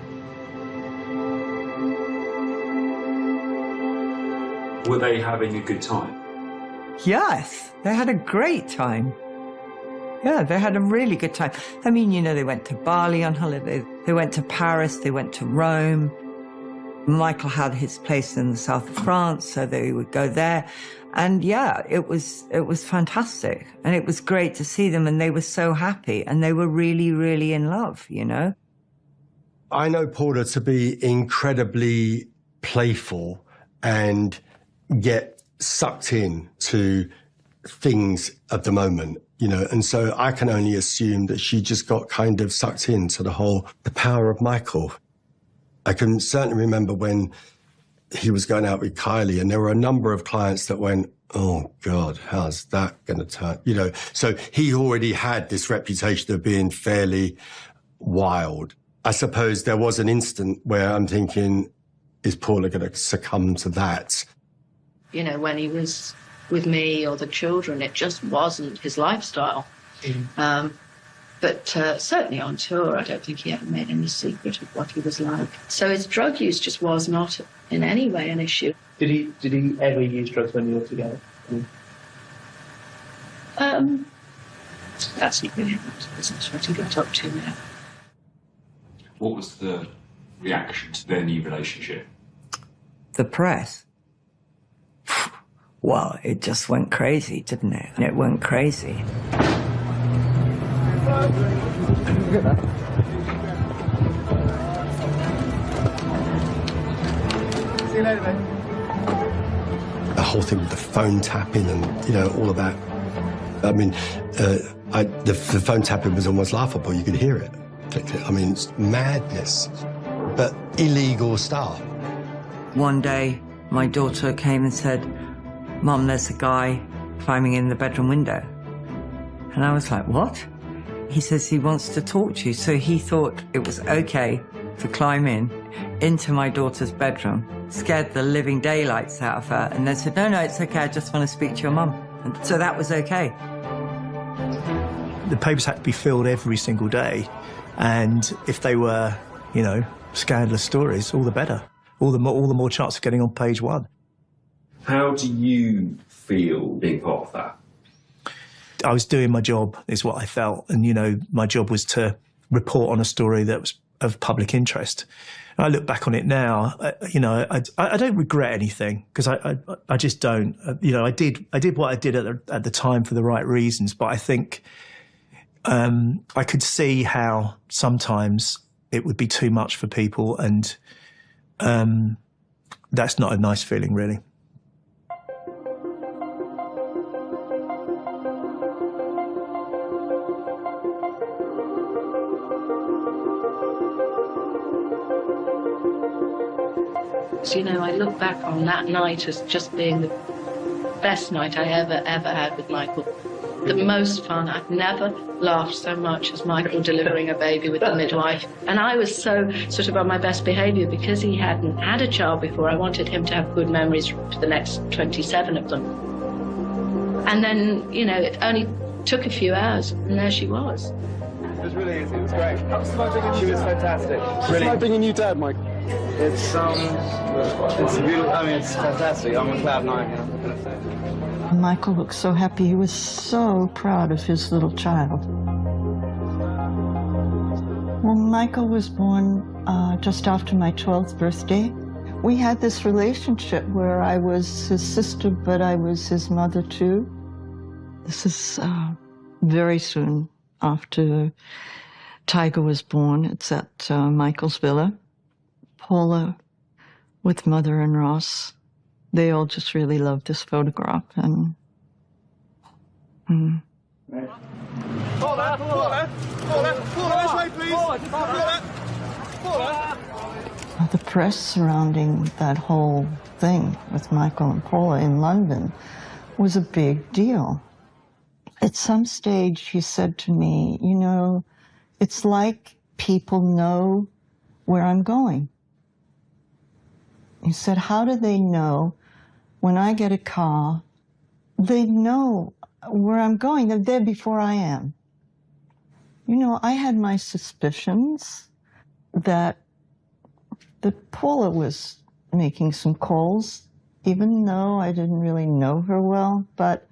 Were they having a good time? Yes, they had a great time. Yeah, they had a really good time. I mean, you know, they went to Bali on holiday, they went to Paris, they went to Rome. Michael had his place in the south of France, so they would go there. And yeah, it was fantastic. And it was great to see them, and they were so happy, and they were really, really in love, you know? I know Paula to be incredibly playful and get sucked in to things of the moment, you know, and so I can only assume that she just got kind of sucked into the power of Michael. I can certainly remember when he was going out with Kylie, and there were a number of clients that went, oh God, how's that going to turn? You know, so he already had this reputation of being fairly wild. I suppose there was an instant where I'm thinking, is Paula going to succumb to that? You know, when he was with me or the children, it just wasn't his lifestyle. But certainly on tour, I don't think he ever made any secret of what he was like. So his drug use just was not in any way an issue. Did he ever use drugs when you were together? That's not really business what he got up to now. What was the reaction to their new relationship? The press. Well, it just went crazy, didn't it? It went crazy. See you later, mate. The whole thing with the phone tapping and, you know, all of that. I mean, the phone tapping was almost laughable. You could hear it. I mean, it's madness, but illegal stuff. One day, my daughter came and said, Mum, there's a guy climbing in the bedroom window. And I was like, what? He says he wants to talk to you. So he thought it was okay to climb into my daughter's bedroom, scared the living daylights out of her, and then said, no, it's okay, I just want to speak to your mum. And so that was okay. The papers had to be filled every single day, and if they were, you know, scandalous stories, all the better. All the more chance of getting on page one. How do you feel being part of that? I was doing my job, is what I felt. And, you know, my job was to report on a story that was of public interest. And I look back on it now, you know, I don't regret anything, because I just don't. You know, I did what I did at the time for the right reasons. But I think I could see how sometimes it would be too much for people. And that's not a nice feeling, really. So, you know, I look back on that night as just being the best night I ever had with Michael. The most fun. I've never laughed so much as Michael delivering a baby with the midwife. And I was so sort of on my best behaviour because he hadn't had a child before. I wanted him to have good memories for the next 27 of them. And then, you know, it only took a few hours, and there she was. It was really easy. It was great. She was fantastic. It's like being a new dad, Mike. It's beautiful. I mean, it's fantastic. I'm on cloud nine, you know, what can I say? Michael looked so happy. He was so proud of his little child. Well, Michael was born just after my 12th birthday. We had this relationship where I was his sister, but I was his mother too. This is very soon after Tiger was born. It's at Michael's villa. Paula with Mother and Ross. They all just really loved this photograph. And Paula, this way, please. the press surrounding that whole thing with Michael and Paula in London was a big deal. At some stage, he said to me, you know, it's like people know where I'm going. He said, how do they know when I get a car, they know where I'm going? They're there before I am. You know, I had my suspicions that Paula was making some calls, even though I didn't really know her well, but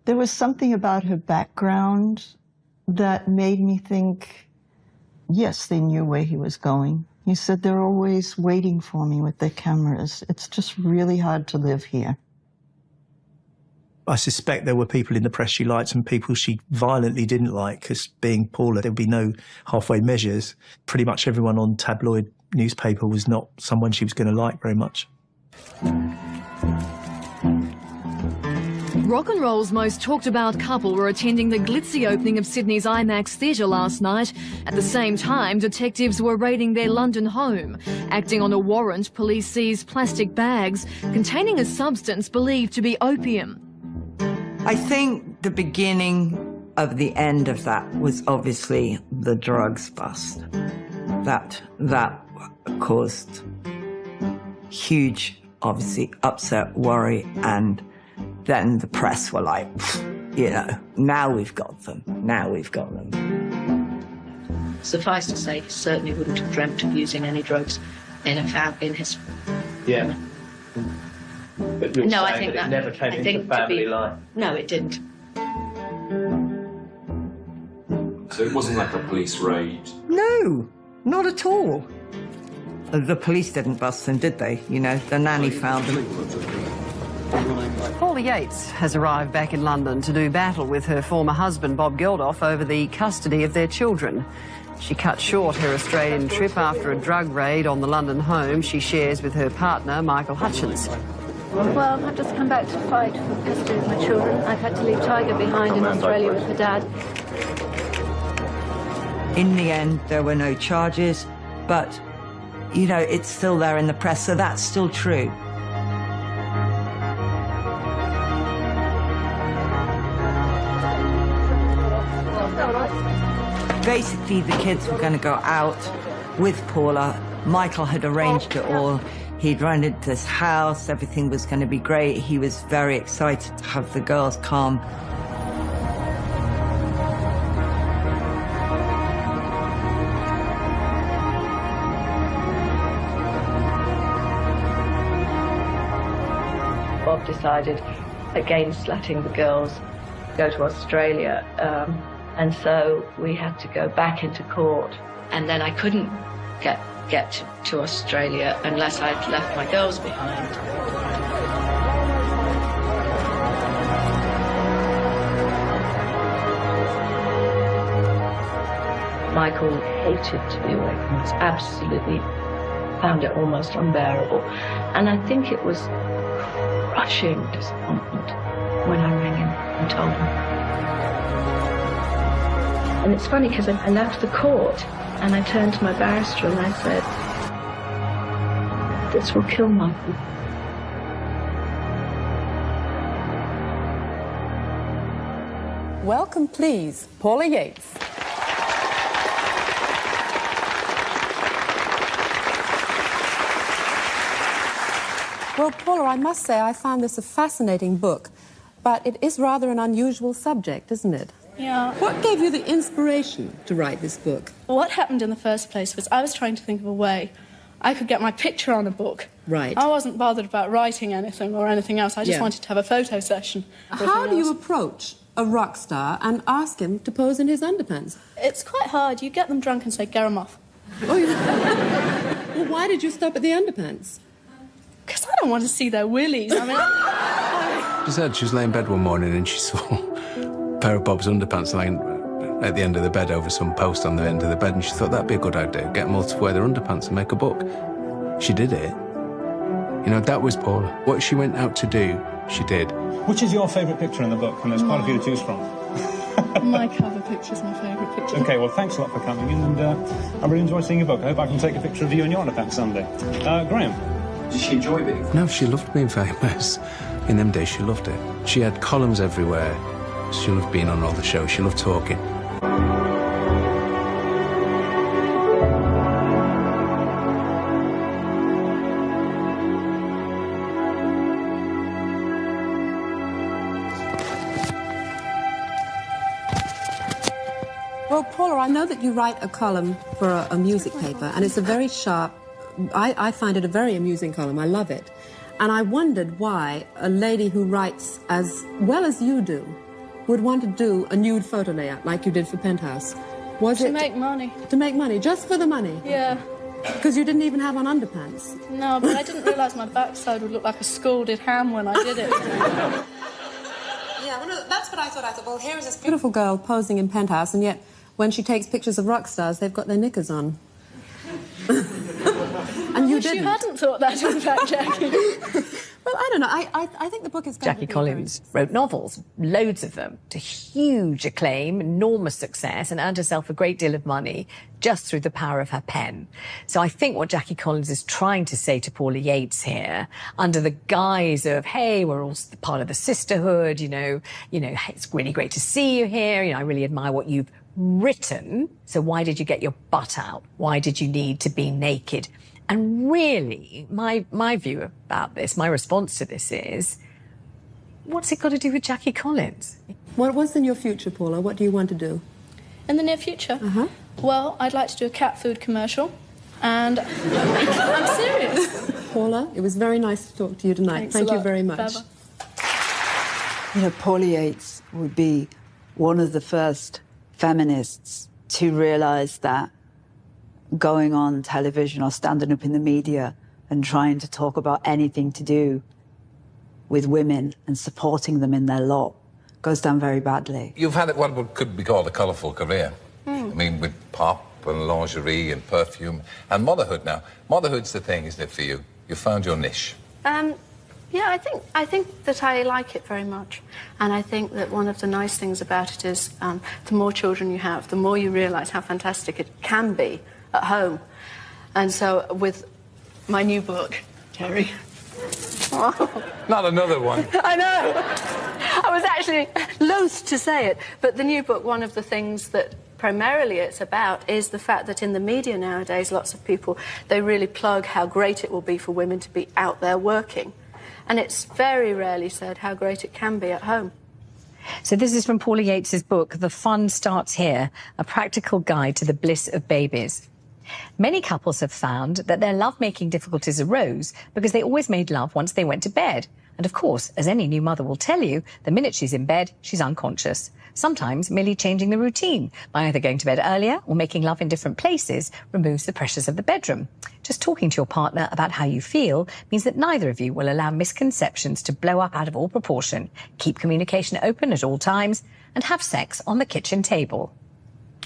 there was something about her background that made me think, yes, they knew where he was going. He said, they're always waiting for me with their cameras. It's just really hard to live here. I suspect there were people in the press she liked and people she violently didn't like, because being Paula, there would be no halfway measures. Pretty much everyone on tabloid newspaper was not someone she was going to like very much. Rock and roll's most talked about couple were attending the glitzy opening of Sydney's IMAX Theatre last night. At the same time, detectives were raiding their London home. Acting on a warrant, police seized plastic bags containing a substance believed to be opium. I think the beginning of the end of that was obviously the drugs bust. That caused huge, obviously, upset, worry, and then the press were like, you know, now we've got them. Now we've got them. Suffice to say, he certainly wouldn't have dreamt of using any drugs in his... Yeah. But you're No, I saying think that it that never came I into think family life. No, it didn't. So it wasn't like a police raid? No, not at all. The police didn't bust them, did they? You know, the nanny found them. Paula Yates has arrived back in London to do battle with her former husband, Bob Geldof, over the custody of their children. She cut short her Australian trip after a drug raid on the London home she shares with her partner, Michael Hutchence. Well, I've just come back to fight for custody of my children. I've had to leave Tiger behind in Australia with her dad. In the end, there were no charges, but, you know, it's still there in the press, so that's still true. Basically, the kids were going to go out with Paula. Michael had arranged it all. He'd rented this house. Everything was going to be great. He was very excited to have the girls come. Bob decided against letting the girls go to Australia. And so we had to go back into court. And then I couldn't get to Australia unless I'd left my girls behind. Michael hated to be away from us, absolutely found it almost unbearable. And I think it was crushing disappointment when I rang him and told him. And it's funny because I left the court and I turned to my barrister and I said, this will kill Michael. Welcome, please, Paula Yates. Well, Paula, I must say I found this a fascinating book, but it is rather an unusual subject, isn't it? Yeah. What gave you the inspiration to write this book? Well, what happened in the first place was I was trying to think of a way I could get my picture on a book. Right. I wasn't bothered about writing anything or anything else. I just wanted to have a photo session. How do you approach a rock star and ask him to pose in his underpants? It's quite hard. You get them drunk and say, get them off. Oh, well, why did you stop at the underpants? Because I don't want to see their willies. I mean... She said she was laying in bed one morning and she saw a pair of Bob's underpants lying at the end of the bed over some post on the end of the bed, and she thought that'd be a good idea, get them all to wear their underpants and make a book. She did it. You know, that was Paula. What she went out to do, she did. Which is your favourite picture in the book? And there's quite a few to choose from. My cover picture's my favourite picture. OK, well, thanks a lot for coming in, and I really enjoyed seeing your book. I hope I can take a picture of you and your underpants someday. Graham? Did she enjoy being famous? No, she loved being famous. In them days, she loved it. She had columns everywhere. She loved being on all the shows. She loved talking. Well, Paula, I know that you write a column for a music paper, and it's a very sharp... I find it a very amusing column. I love it. And I wondered why a lady who writes as well as you do would want to do a nude photo layout like you did for Penthouse. Was it... To make money. To make money, just for the money? Yeah. Because you didn't even have on underpants? No, but I didn't realise my backside would look like a scalded ham when I did it. Yeah, well, no, that's what I thought. I thought, well, here is this beautiful girl posing in Penthouse, and yet when she takes pictures of rock stars, they've got their knickers on. And you didn't. You hadn't thought that, in fact, Jackie. Well, I don't know. I think the book is going Jackie to be Collins wrote novels, loads of them, to huge acclaim, enormous success, and earned herself a great deal of money just through the power of her pen. So I think what Jackie Collins is trying to say to Paula Yates here, under the guise of, hey, we're all part of the sisterhood, you know, it's really great to see you here, I really admire what you've written, so why did you get your butt out? Why did you need to be naked? And really, my view about this, my response to this is, what's it got to do with Jackie Collins? What's in your future, Paula? What do you want to do? In the near future? Well, I'd like to do a cat food commercial, and I'm serious. Paula, it was very nice to talk to you tonight. Thanks Thank a you lot. very much. Bye-bye. You know, Paula Yates would be one of the first feminists to realise that going on television or standing up in the media and trying to talk about anything to do with women and supporting them in their lot goes down very badly. You've had what could be called a colourful career. I mean, with pop and lingerie and perfume and motherhood now. Motherhood's the thing, isn't it, for you? You found your niche. Yeah, I think that I like it very much. And I think that one of the nice things about it is the more children you have, the more you realise how fantastic it can be at home. And so with my new book, Terry... Not another one. I know! I was actually loath to say it, but the new book, one of the things that primarily it's about is the fact that in the media nowadays, lots of people, they really plug how great it will be for women to be out there working. And it's very rarely said how great it can be at home. So this is from Paula Yates's book, The Fun Starts Here, a practical guide to the bliss of babies. Many couples have found that their lovemaking difficulties arose because they always made love once they went to bed. And of course, as any new mother will tell you, the minute she's in bed, she's unconscious. Sometimes merely changing the routine by either going to bed earlier or making love in different places removes the pressures of the bedroom. Just talking to your partner about how you feel means that neither of you will allow misconceptions to blow up out of all proportion. Keep communication open at all times and have sex on the kitchen table.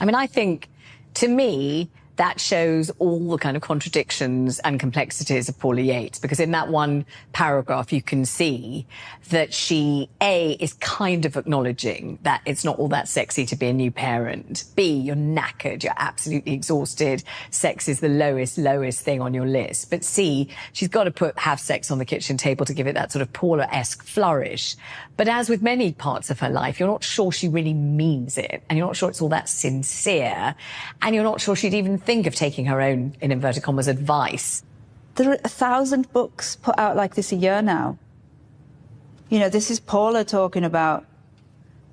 I mean, I think, to me, that shows all the kind of contradictions and complexities of Paula Yates, because in that one paragraph you can see that she, A, is kind of acknowledging that it's not all that sexy to be a new parent. B, you're knackered, you're absolutely exhausted. Sex is the lowest thing on your list. But C, she's got to have sex on the kitchen table to give it that sort of Paula-esque flourish. But as with many parts of her life, you're not sure she really means it, and you're not sure it's all that sincere, and you're not sure she'd even think of taking her own, in inverted commas, advice. There are 1,000 books put out like this a year now. You know, this is Paula talking about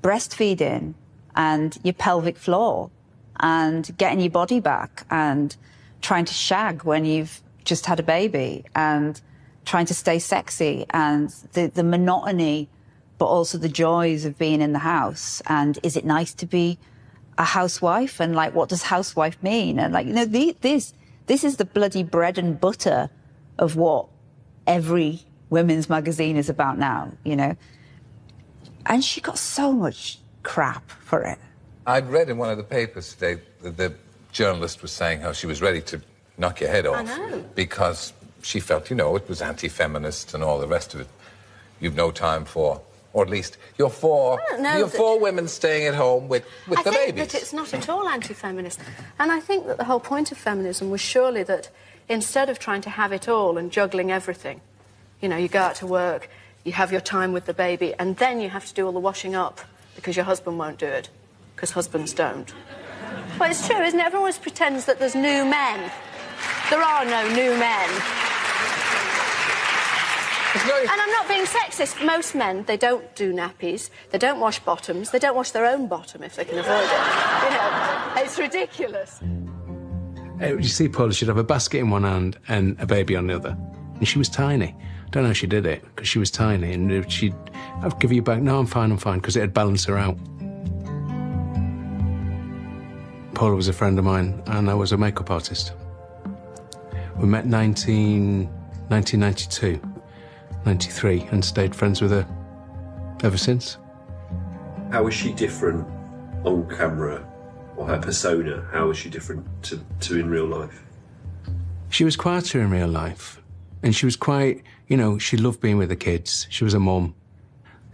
breastfeeding and your pelvic floor and getting your body back and trying to shag when you've just had a baby and trying to stay sexy and the monotony, but also the joys of being in the house. And is it nice to be a housewife? And, like, what does housewife mean? And, like, you know, this is the bloody bread and butter of what every women's magazine is about now, you know? And she got so much crap for it. I'd read in one of the papers today that the journalist was saying how she was ready to knock your head off. I know. Because she felt, you know, it was anti-feminist and all the rest of it. You've no time for, or at least you're for women staying at home with the babies. I think that it's not at all anti-feminist. And I think that the whole point of feminism was surely that instead of trying to have it all and juggling everything, you know, you go out to work, you have your time with the baby, and then you have to do all the washing up because your husband won't do it, because husbands don't. Well, it's true, isn't it? Everyone always pretends that there's new men. There are no new men. And I'm not being sexist. Most men, they don't do nappies, they don't wash bottoms, they don't wash their own bottom if they can avoid it. You know, it's ridiculous. You see, Paula, she'd have a basket in one hand and a baby on the other. And she was tiny. Don't know how she did it, because she was tiny. And she'd, I'd give you back, no, I'm fine, because it'd balance her out. Paula was a friend of mine, and I was a makeup artist. We met 1992, 93, and stayed friends with her ever since. How was she different on camera, or her persona? How was she different to in real life? She was quieter in real life, and she was quite, you know, she loved being with the kids. She was a mum.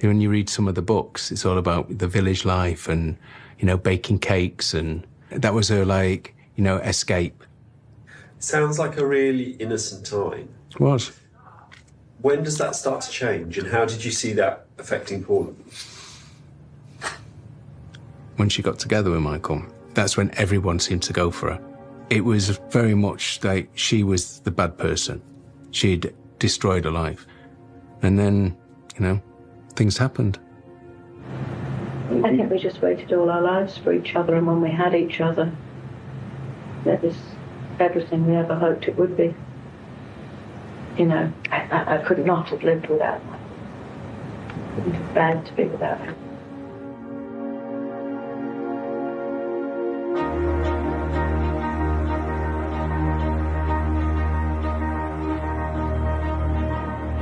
When you read some of the books, it's all about the village life and, you know, baking cakes, and that was her, like, you know, escape. Sounds like a really innocent time. It was. When does that start to change, and how did you see that affecting Paula? When she got together with Michael, that's when everyone seemed to go for her. It was very much like she was the bad person. She'd destroyed her life. And then, you know, things happened. I think we just waited all our lives for each other, and when we had each other, that was everything we ever hoped it would be. You know, I could not have lived without him. I couldn't have begged to be without him.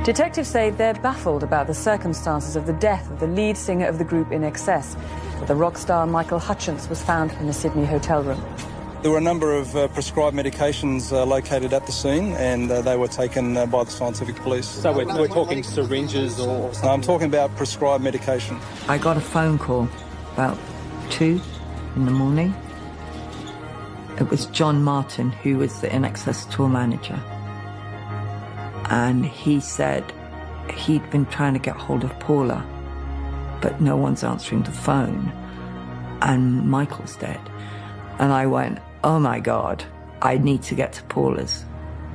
Detectives say they're baffled about the circumstances of the death of the lead singer of the group In Excess. The rock star Michael Hutchence was found in a Sydney hotel room. There were a number of prescribed medications located at the scene, and they were taken by the scientific police. So we're talking syringes or... No, I'm talking about prescribed medication. I got a phone call about 2 in the morning. It was John Martin, who was the In Excess tour manager. And he said he'd been trying to get hold of Paula, but no one's answering the phone, and Michael's dead. And I went, oh my God, I need to get to Paula's.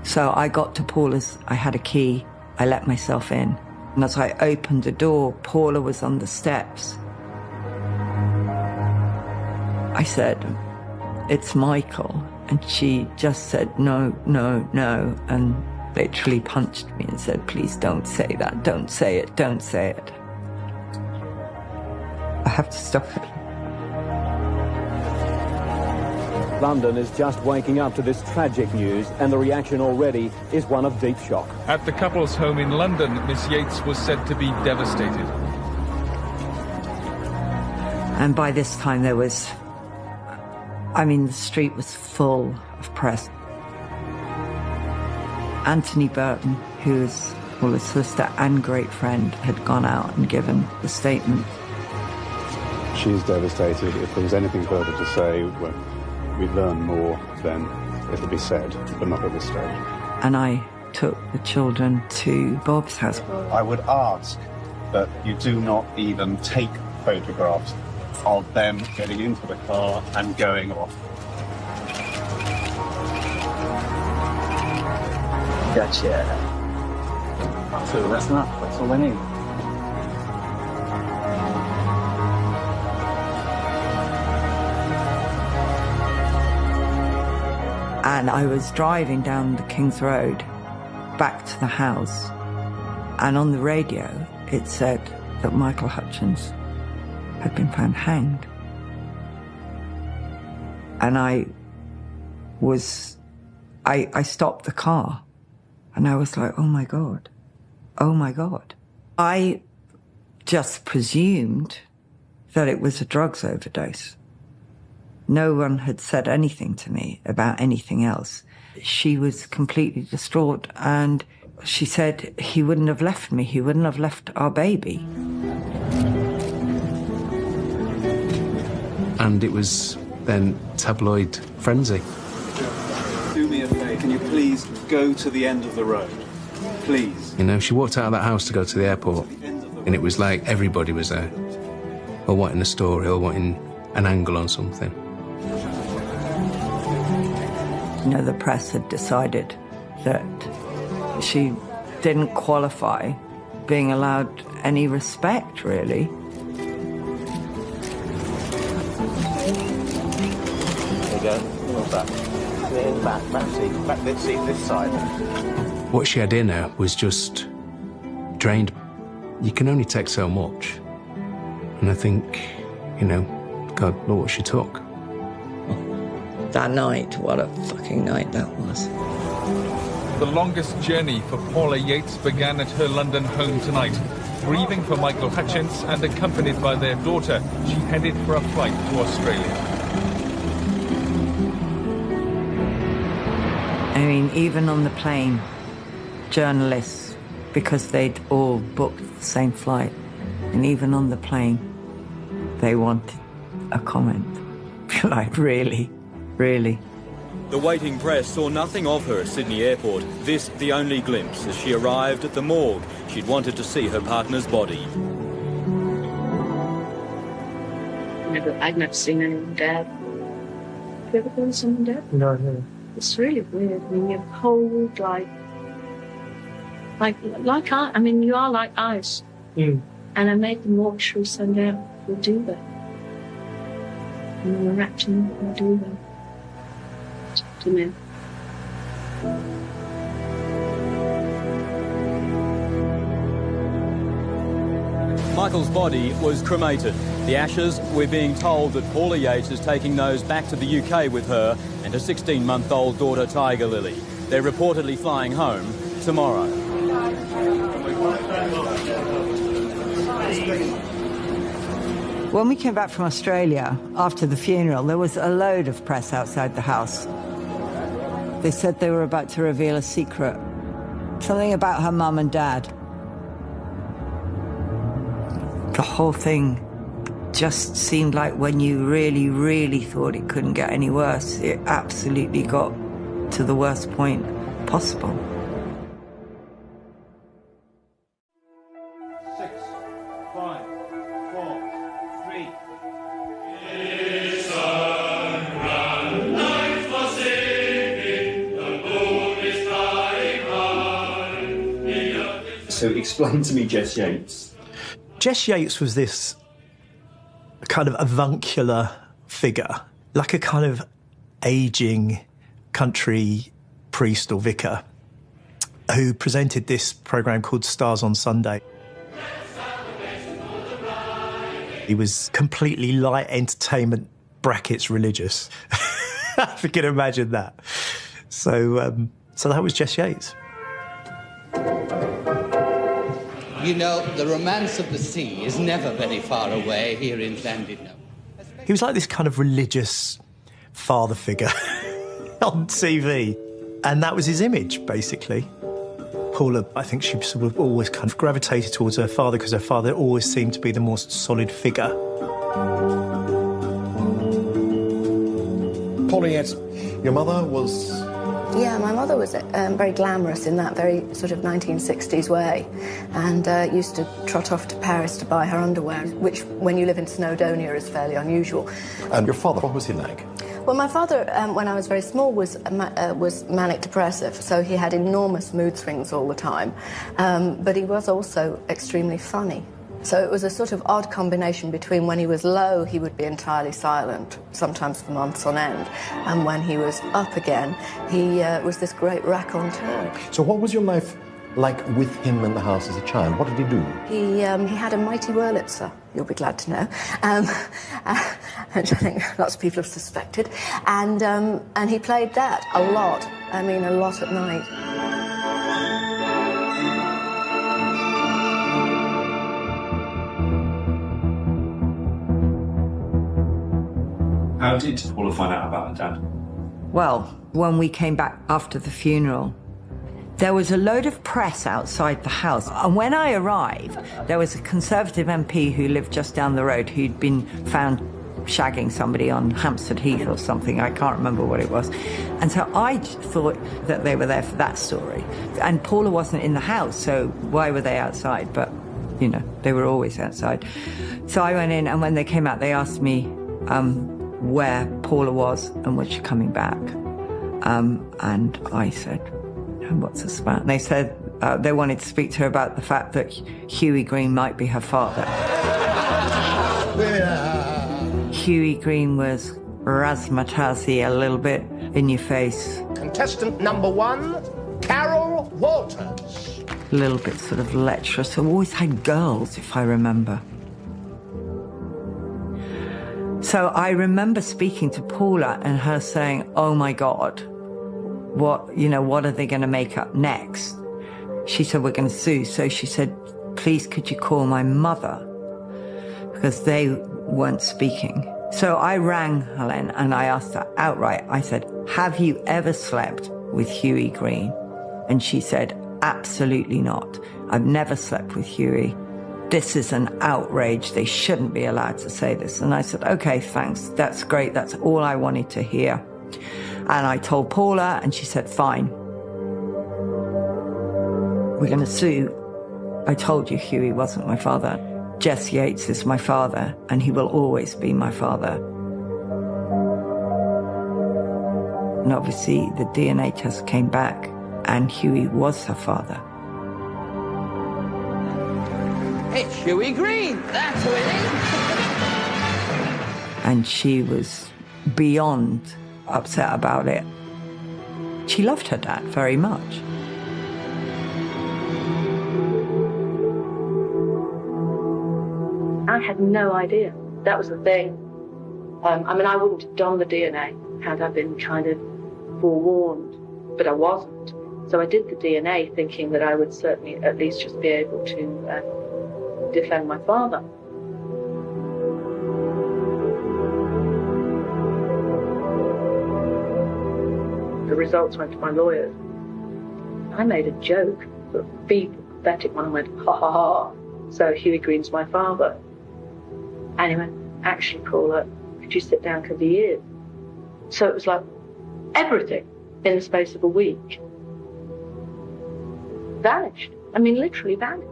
So I got to Paula's, I had a key, I let myself in. And as I opened the door, Paula was on the steps. I said, it's Michael. And she just said, no, no, no, and literally punched me and said, please don't say that, don't say it, don't say it. I have to stop it. London is just waking up to this tragic news, and the reaction already is one of deep shock. At the couple's home in London, Miss Yates was said to be devastated. And by this time there was, I mean, the street was full of press. Anthony Burton, who is Paula's sister and great friend, had gone out and given the statement. She's devastated. If there was anything further to say, well, we'd learn more, then it'll be said, but not at this stage. And I took the children to Bob's house. I would ask that you do not even take photographs of them getting into the car and going off. Gotcha. So that's enough. That's all I need. And I was driving down the King's Road back to the house, and on the radio it said that Michael Hutchence had been found hanged. And I stopped the car, and I was like, oh my God, oh my God. I just presumed that it was a drugs overdose. No one had said anything to me about anything else. She was completely distraught, and she said he wouldn't have left me, he wouldn't have left our baby. And it was then tabloid frenzy. Do me a favour, can you please go to the end of the road? Please. You know, she walked out of that house to go to the airport, and it was like everybody was there, or wanting a story, or wanting an angle on something. You know, the press had decided that she didn't qualify being allowed any respect, really. There you go. What's that? Back seat, this side. What she had in her was just drained. You can only take so much. And I think, you know, God, look what she took. That night, what a fucking night that was. The longest journey for Paula Yates began at her London home tonight. Grieving for Michael Hutchence and accompanied by their daughter, she headed for a flight to Australia. I mean, even on the plane, journalists, because they'd all booked the same flight, and even on the plane, they wanted a comment. Like, really? Really? The waiting press saw nothing of her at Sydney Airport. This, the only glimpse, as she arrived at the morgue. She'd wanted to see her partner's body. I've never seen anyone dead. Have you ever seen someone dead? No, no. It's really weird. I mean, you're cold, like I mean, you are like ice. Mm. And I made the mortuary send out for a duvet. And they were wrapped in a duvet. To me. Michael's body was cremated. The ashes, we're being told that Paula Yates is taking those back to the UK with her and her 16-month-old daughter Tiger Lily. They're reportedly flying home tomorrow. When we came back from Australia after the funeral, there was a load of press outside the house. They said they were about to reveal a secret. Something about her mum and dad. The whole thing just seemed like when you really, really thought it couldn't get any worse, it absolutely got to the worst point possible. 6, 5, 4, 3. So explain to me Jess Yates. Jess Yates was this kind of avuncular figure, like a kind of ageing country priest or vicar who presented this programme called Stars on Sunday. He was completely light entertainment brackets religious. If you can imagine that. So that was Jess Yates. You know, the romance of the sea is never very far away here in Llandudno. He was like this kind of religious father figure on TV. And that was his image, basically. Paula, I think she sort of always kind of gravitated towards her father because her father always seemed to be the most solid figure. Paula Yates, your mother was... Yeah, my mother was very glamorous in that very sort of 1960s way, and used to trot off to Paris to buy her underwear, which, when you live in Snowdonia, is fairly unusual. And your father, what was he like? Well, my father, when I was very small, was manic-depressive, so he had enormous mood swings all the time, but he was also extremely funny. So it was a sort of odd combination between when he was low, he would be entirely silent, sometimes for months on end, and when he was up again, he was this great raconteur. So what was your life like with him in the house as a child? What did he do? He had a mighty Wurlitzer, you'll be glad to know, which I think lots of people have suspected, and he played that a lot, I mean a lot at night. How did Paula find out about her dad? Well, when we came back after the funeral, there was a load of press outside the house. And when I arrived, there was a Conservative MP who lived just down the road who'd been found shagging somebody on Hampstead Heath or something. I can't remember what it was. And so I thought that they were there for that story. And Paula wasn't in the house, so why were they outside? But, you know, they were always outside. So I went in, and when they came out, they asked me where Paula was and was she coming back. And I said, what's this about? And they said they wanted to speak to her about the fact that Hughie Green might be her father. Hughie Green was razzmatazzy, a little bit in your face. Contestant number 1, Carol Walters. A little bit sort of lecherous. Always had girls, if I remember. So I remember speaking to Paula and her saying, oh my God, what are they going to make up next? She said, we're going to sue. So she said, please, could you call my mother? Because they weren't speaking. So I rang Helen and I asked her outright, I said, have you ever slept with Hughie Green? And she said, absolutely not. I've never slept with Hughie. This is an outrage. They shouldn't be allowed to say this. And I said, okay, thanks. That's great. That's all I wanted to hear. And I told Paula, and she said, fine. We're going to sue. I told you Hughie wasn't my father. Jess Yates is my father, and he will always be my father. And obviously, the DNA test came back, and Hughie was her father. It's Hughie Green, that's who it is. And she was beyond upset about it. She loved her dad very much. I had no idea. That was the thing. I mean, I wouldn't have done the DNA had I been kind of forewarned, but I wasn't. So I did the DNA thinking that I would certainly at least just be able to defend my father. The results went to my lawyers. I made a joke, sort of feeble, pathetic one, and went, ha ha ha. So Hughie Green's my father. And he went, actually, Paula, could you sit down because he is? So it was like everything in the space of a week vanished. I mean, literally vanished.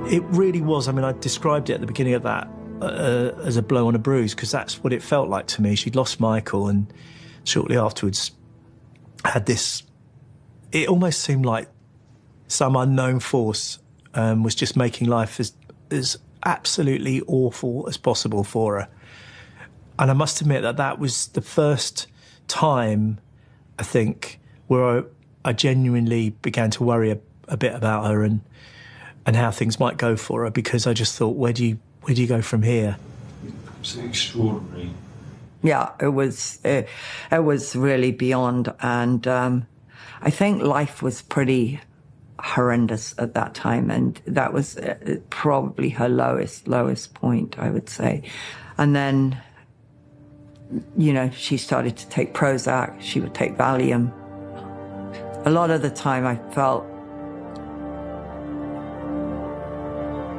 It really was. I mean, I described it at the beginning of that as a blow on a bruise, because that's what it felt like to me. She'd lost Michael, and shortly afterwards had this... It almost seemed like some unknown force was just making life as absolutely awful as possible for her. And I must admit that was the first time, I think, where I genuinely began to worry a bit about her and how things might go for her, because I just thought, where do you go from here? It's extraordinary. Yeah, it was really beyond, and I think life was pretty horrendous at that time, and that was probably her lowest point, I would say. And then, you know, she started to take Prozac, she would take Valium. A lot of the time I felt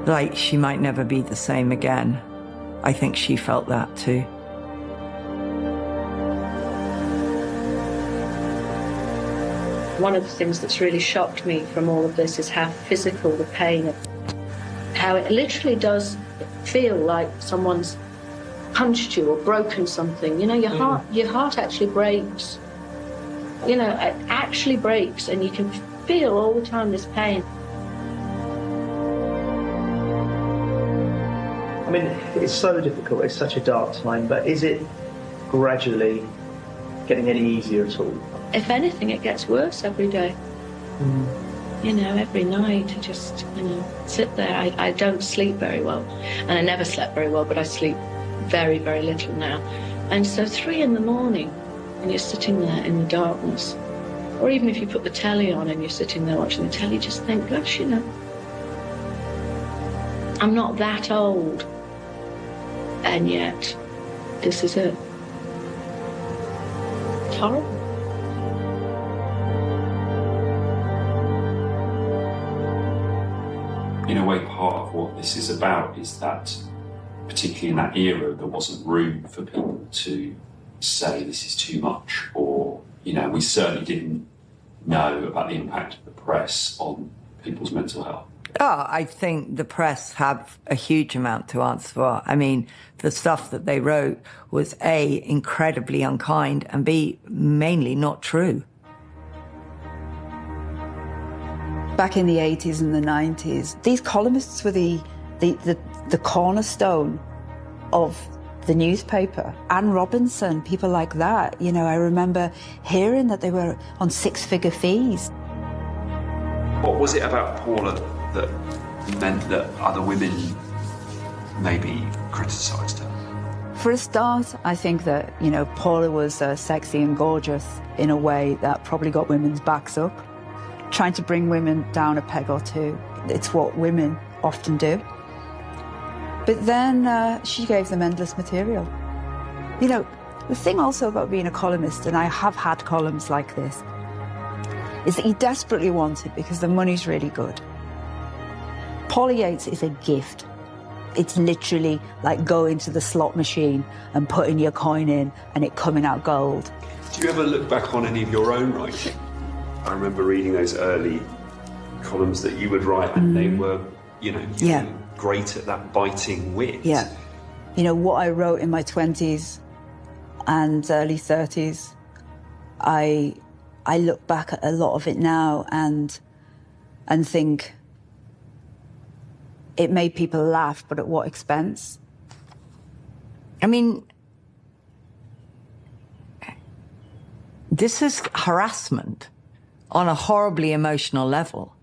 like she might never be the same again. I think she felt that too. One of the things that's really shocked me from all of this is how physical the pain, how it literally does feel like someone's punched you or broken something. You know, your heart actually breaks. You know, it actually breaks, and you can feel all the time this pain. I mean, it's so difficult, it's such a dark time, but is it gradually getting any easier at all? If anything, it gets worse every day. You know, every night I just, sit there. I don't sleep very well, and I never slept very well, but I sleep very, very little now. And so 3 in the morning, and you're sitting there in the darkness, or even if you put the telly on and you're sitting there watching the telly, just think, gosh, I'm not that old. And yet, this is it. It's horrible. In a way, part of what this is about is that, particularly in that era, there wasn't room for people to say this is too much, or, you know, we certainly didn't know about the impact of the press on people's mental health. Oh, I think the press have a huge amount to answer for. I mean, the stuff that they wrote was A, incredibly unkind, and B, mainly not true. Back in the 80s and the 90s, these columnists were the cornerstone of the newspaper. Anne Robinson, people like that. You know, I remember hearing that they were on six-figure fees. What was it about Paula that meant that other women maybe criticised her? For a start, I think that, you know, Paula was sexy and gorgeous in a way that probably got women's backs up. Trying to bring women down a peg or two. It's what women often do. But then she gave them endless material. You know, the thing also about being a columnist, and I have had columns like this, is that you desperately want it because the money's really good. Paula Yates is a gift. It's literally like going to the slot machine and putting your coin in and it coming out gold. Do you ever look back on any of your own writing? I remember reading those early columns that you would write, and they were, you know, great at that biting wit. Yeah. You know, what I wrote in my 20s and early 30s, I look back at a lot of it now and think it made people laugh, but at what expense? I mean, this is harassment on a horribly emotional level.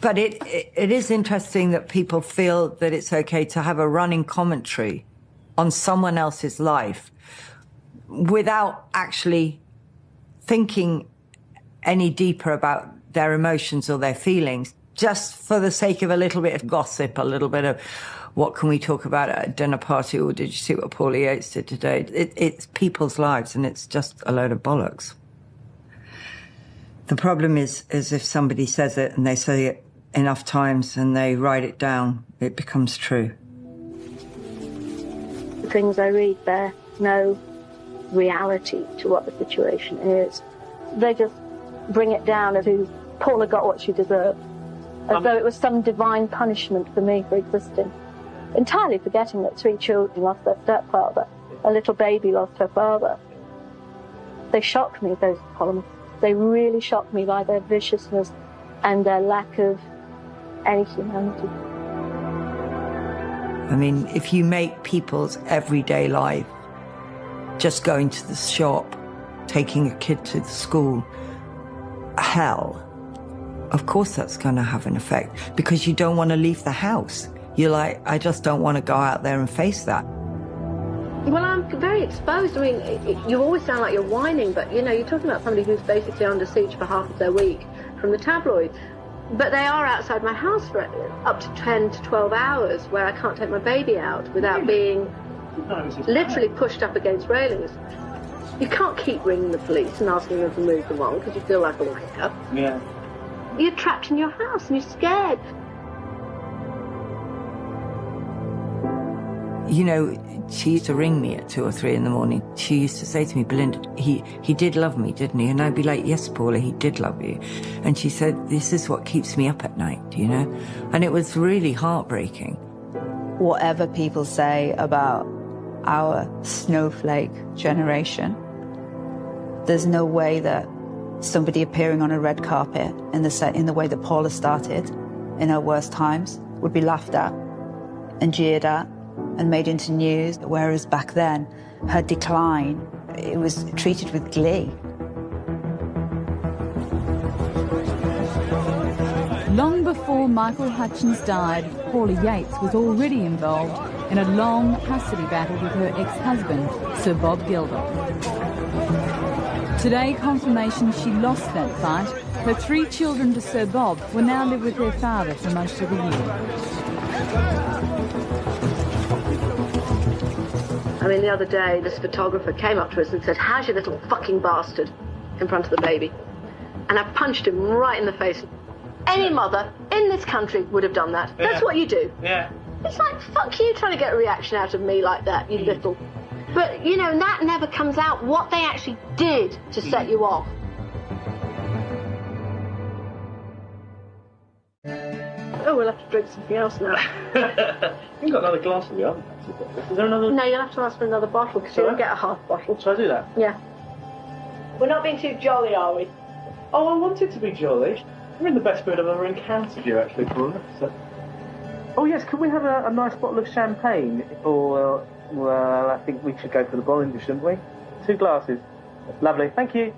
But it is interesting that people feel that it's okay to have a running commentary on someone else's life without actually thinking any deeper about their emotions or their feelings, just for the sake of a little bit of gossip, a little bit of what can we talk about at a dinner party, or did you see what Paula Yates did today? It's people's lives, and it's just a load of bollocks. The problem is if somebody says it and they say it enough times and they write it down, it becomes true. The things I read bear no reality to what the situation is. They just bring it down as if Paula got what she deserved, as though it was some divine punishment for me for existing. Entirely forgetting that 3 children lost their stepfather, a little baby lost her father. They shocked me, those columns. They really shocked me by their viciousness and their lack of any humanity. I mean, if you make people's everyday life, just going to the shop, taking a kid to the school, hell, of course that's going to have an effect, because you don't want to leave the house. You're like, I just don't want to go out there and face that. Well, I'm very exposed. I mean, you always sound like you're whining, but, you know, you're talking about somebody who's basically under siege for half of their week from the tabloids. But they are outside my house for up to 10 to 12 hours, where I can't take my baby out without being literally pushed up against railings. You can't keep ringing the police and asking them to move them on because you feel like a wanker. Yeah. You're trapped in your house and you're scared. You know, she used to ring me at 2 or 3 in the morning. She used to say to me, Belinda, he did love me, didn't he? And I'd be like, yes, Paula, he did love you. And she said, this is what keeps me up at night, you know? And it was really heartbreaking. Whatever people say about our snowflake generation, there's no way that somebody appearing on a red carpet in the way that Paula started in her worst times would be laughed at and jeered at and made into news, whereas back then, her decline, it was treated with glee. Long before Michael Hutchence died, Paula Yates was already involved in a long custody battle with her ex-husband, Sir Bob Geldof. Today, confirmation she lost that fight. Her 3 children to Sir Bob will now live with their father for most of the year. I mean, the other day, this photographer came up to us and said, "How's your little fucking bastard?" in front of the baby. And I punched him right in the face. Any mother in this country would have done that. That's what you do. Yeah. It's like, fuck you trying to get a reaction out of me like that, you little... But, you know, that never comes out, what they actually did to set you off. Oh, we'll have to drink something else now. You've got another glass of you, haven't you? Is there another? No, you'll have to ask for another bottle, because you won't get a half bottle. Shall I do that? Yeah. We're not being too jolly, are we? Oh, I wanted to be jolly. You're in the best mood I've ever encountered you, actually, Paula. So... Oh, yes, could we have a nice bottle of champagne? Or, well, I think we should go for the Bollinger, shouldn't we? 2 glasses. Lovely, thank you.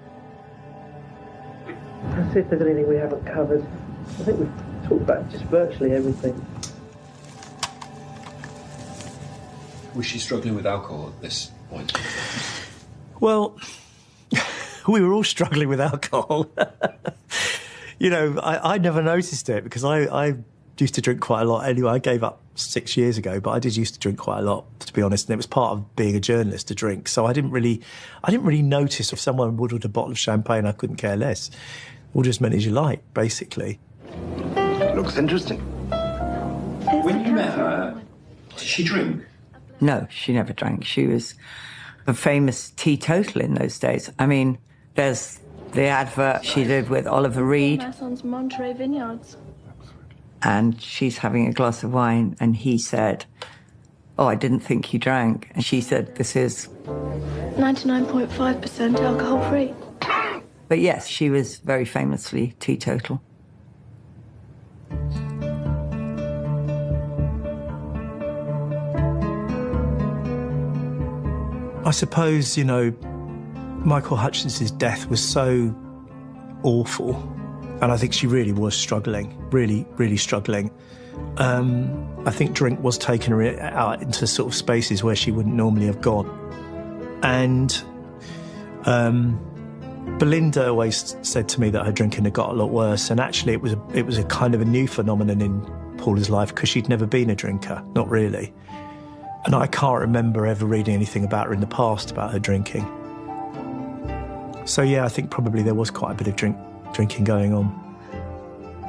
Let's see if there's anything we haven't covered. I think we've talked about just virtually everything. Was she struggling with alcohol at this point? Well, we were all struggling with alcohol. You know, I never noticed it because I used to drink quite a lot anyway. I gave up 6 years ago, but I did used to drink quite a lot, to be honest, and it was part of being a journalist to drink. So I didn't really notice if someone ordered a bottle of champagne. I couldn't care less. Order as many as you like, basically. Looks interesting. When you met her, did she drink? No, she never drank. She was a famous teetotaler in those days. I mean, there's the advert she did with Oliver Reed. My son's Monterey Vineyards. And she's having a glass of wine, and he said, "Oh, I didn't think you drank." And she said, "This is 99.5% alcohol-free." But yes, she was very famously teetotal. I suppose, you know, Michael Hutchence's death was so awful, and I think she really was struggling, really, really struggling. I think drink was taking her out into sort of spaces where she wouldn't normally have gone. And Belinda always said to me that her drinking had got a lot worse, and actually it was a kind of a new phenomenon in Paula's life because she'd never been a drinker, not really. And I can't remember ever reading anything about her in the past about her drinking. So yeah, I think probably there was quite a bit of drinking going on.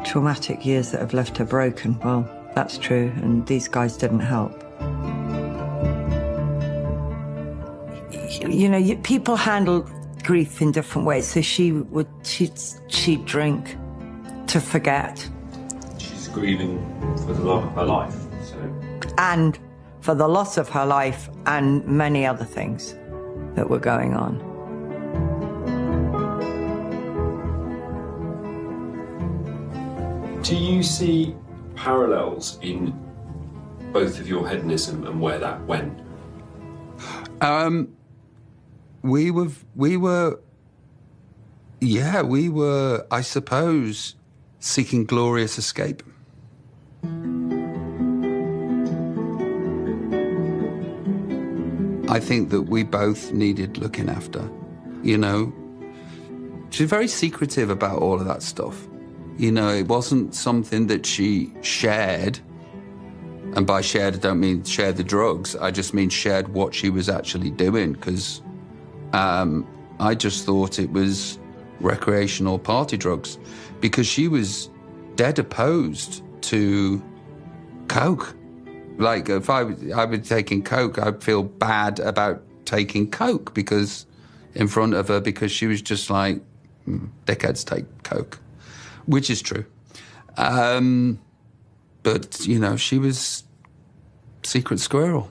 Traumatic years that have left her broken. Well, that's true, and these guys didn't help. You know, people handle grief in different ways. So she'd drink to forget. She's grieving for the love of her life, so... And for the loss of her life and many other things that were going on. Do you see parallels in both of your hedonism and where that went? We were, I suppose, seeking glorious escape. I think that we both needed looking after, you know. She's very secretive about all of that stuff. You know, it wasn't something that she shared. And by shared, I don't mean share the drugs. I just mean shared what she was actually doing, because I just thought it was recreational party drugs, because she was dead opposed to coke. Like, if I were taking coke, I'd feel bad about taking coke because in front of her, because she was just like, dickheads take coke, which is true. But, you know, she was secret squirrel.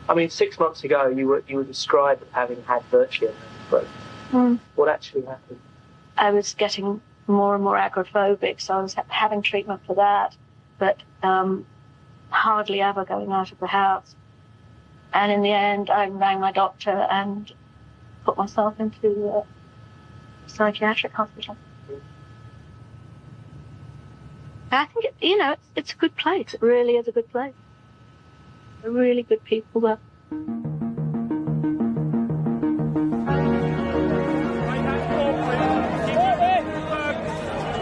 I mean, 6 months ago, you were described as having had virtually a stroke. What actually happened? I was getting more and more agoraphobic, so I was having treatment for that, but hardly ever going out of the house. And in the end, I rang my doctor and put myself into a psychiatric hospital. I think, it's a good place. It really is a good place. They're really good people there.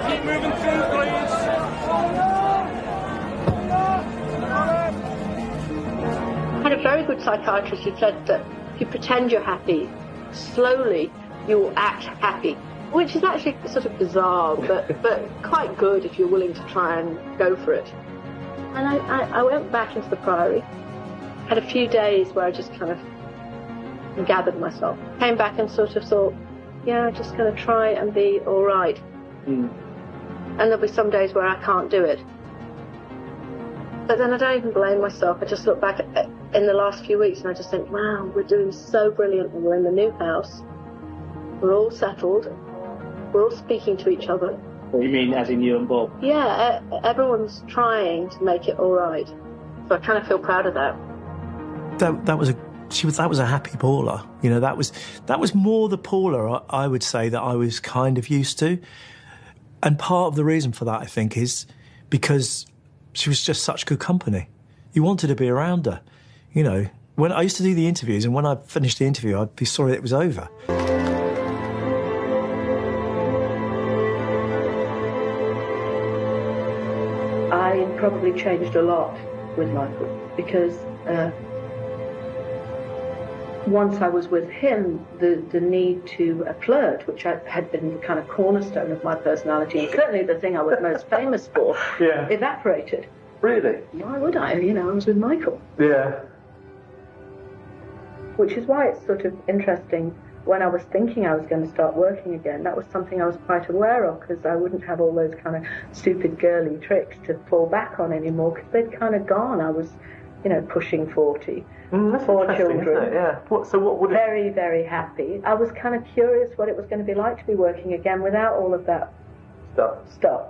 Keep moving through. good psychiatrist who said that if you pretend you're happy, slowly you will act happy, which is actually sort of bizarre, but quite good if you're willing to try and go for it. And I went back into the Priory, had a few days where I just kind of gathered myself, came back and sort of thought, yeah, I'm just going to try and be all right. And there'll be some days where I can't do it. But then I don't even blame myself. I just look back in the last few weeks and I just think, wow, we're doing so brilliantly. We're in the new house. We're all settled. We're all speaking to each other. What, you mean as in you and Bob? Yeah, everyone's trying to make it all right. So I kind of feel proud of that. That was a happy Paula. You know, that was more the Paula I would say that I was kind of used to. And part of the reason for that, I think, is because she was just such good company. You wanted to be around her. You know, when I used to do the interviews, and when I finished the interview, I'd be sorry it was over. I probably changed a lot with Michael because once I was with him, the need to flirt, which had been the kind of cornerstone of my personality, and certainly the thing I was most famous for, evaporated. Really? Why would I? You know, I was with Michael. Yeah. Which is why it's sort of interesting. When I was thinking I was going to start working again, that was something I was quite aware of, because I wouldn't have all those kind of stupid girly tricks to fall back on anymore, because they'd kind of gone. I was, you know, pushing 40. That's 4 children. Isn't it? Yeah. What would very, very happy. I was kind of curious what it was going to be like to be working again without all of that stuff.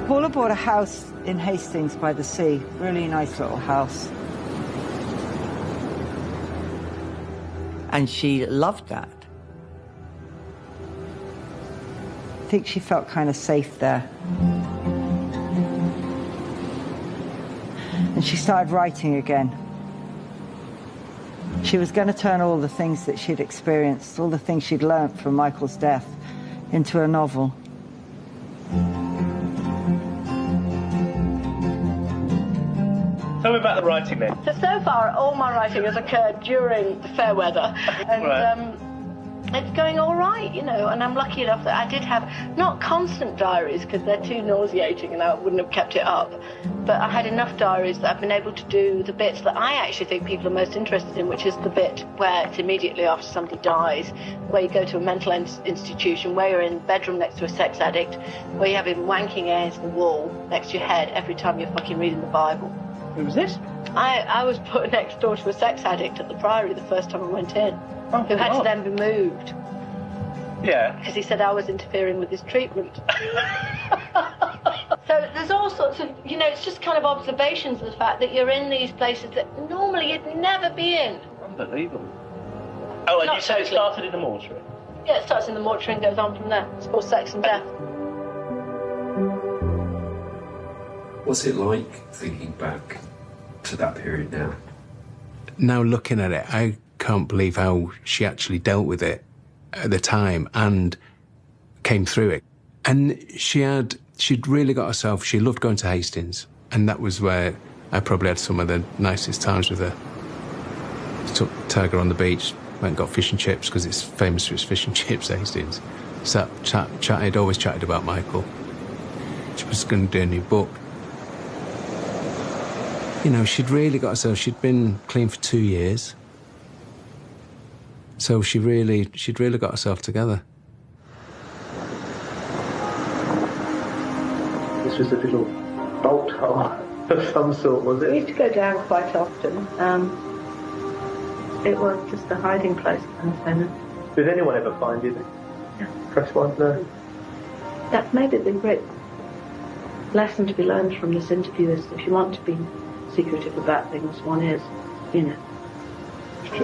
Paula bought a house in Hastings by the sea. Really nice little house. And she loved that. I think she felt kind of safe there. And she started writing again. She was going to turn all the things that she'd experienced, all the things she'd learnt from Michael's death, into a novel. Tell me about the writing then. So far, all my writing has occurred during the fair weather, and it's going all right, you know, and I'm lucky enough that I did have, not constant diaries, because they're too nauseating and I wouldn't have kept it up, but I had enough diaries that I've been able to do the bits that I actually think people are most interested in, which is the bit where it's immediately after somebody dies, where you go to a mental institution, where you're in the bedroom next to a sex addict, where you have him wanking against the wall next to your head every time you're fucking reading the Bible. Who was this? I was put next door to a sex addict at the Priory the first time I went in, who had to then be moved. Yeah. Because he said I was interfering with his treatment. So there's all sorts of, you know, it's just kind of observations of the fact that you're in these places that normally you'd never be in. Unbelievable. Oh, and you said it started in the mortuary? Yeah, it starts in the mortuary and goes on from there. It's called Sex and Death. What's it like thinking back to that period now? Now looking at it, I can't believe how she actually dealt with it at the time and came through it. And she'd really got herself, she loved going to Hastings, and that was where I probably had some of the nicest times with her. Took Tiger on the beach, went and got fish and chips, because it's famous for its fish and chips, Hastings. Always chatted about Michael. She was going to do a new book. You know, she'd really got herself, she'd been clean for 2 years. So she'd really got herself together. This was a little bolt hole of some sort, was it? We used to go down quite often. It was just a hiding place kind of thing. Did anyone ever find you? No. Press one? No. That's maybe the great lesson to be learned from this interview is if you want to be secretive about things, one is, you know,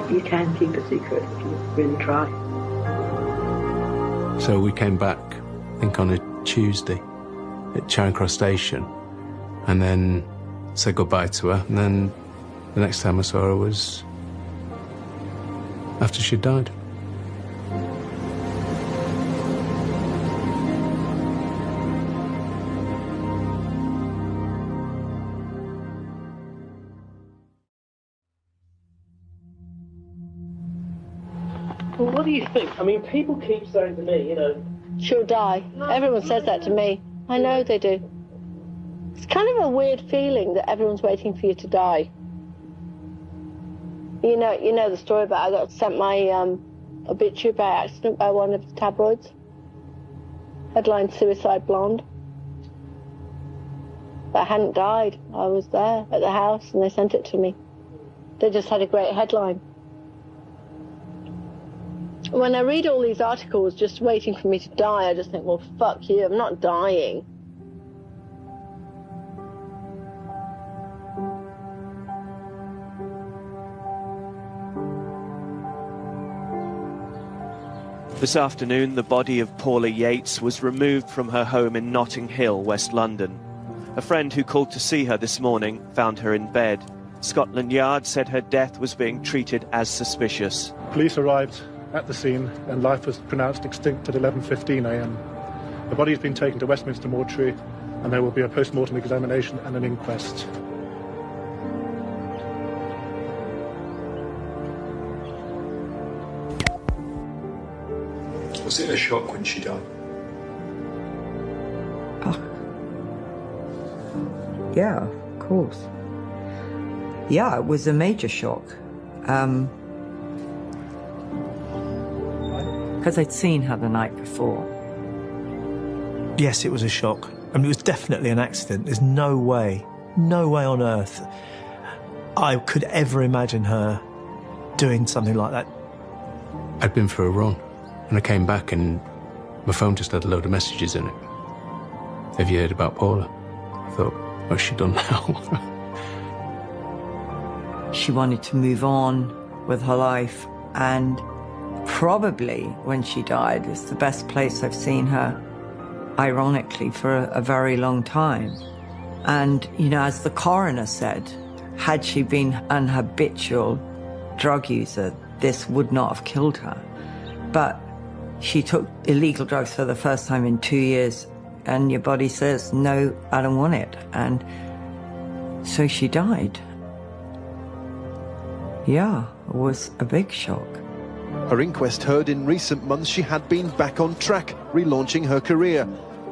you can keep a secret if you really try. So we came back, I think on a Tuesday at Charing Cross Station, and then said goodbye to her, and then the next time I saw her was after she'd died. Well, what do you think? I mean, people keep saying to me, you know... She'll die. Everyone says that to me. I know they do. It's kind of a weird feeling that everyone's waiting for you to die. You know the story about I got sent my obituary by accident by one of the tabloids. Headline Suicide Blonde. But I hadn't died. I was there at the house and they sent it to me. They just had a great headline. When I read all these articles just waiting for me to die, I just think, well, fuck you, I'm not dying. This afternoon, the body of Paula Yates was removed from her home in Notting Hill, West London. A friend who called to see her this morning found her in bed. Scotland Yard said her death was being treated as suspicious. Police arrived at the scene and life was pronounced extinct at 11:15 a.m. The body has been taken to Westminster Mortuary and there will be a post-mortem examination and an inquest. Was it a shock when she died? Yeah, of course. Yeah, it was a major shock. Because I'd seen her the night before. Yes, it was a shock. I mean, it was definitely an accident. There's no way on earth I could ever imagine her doing something like that. I'd been for a run, and I came back and my phone just had a load of messages in it. Have you heard about Paula? I thought, what's she done now? She wanted to move on with her life, and probably when she died was the best place I've seen her, ironically, for a very long time. And, you know, as the coroner said, had she been an habitual drug user, this would not have killed her. But she took illegal drugs for the first time in 2 years, and your body says, no, I don't want it. And so she died. Yeah, it was a big shock. Her inquest heard in recent months she had been back on track, relaunching her career.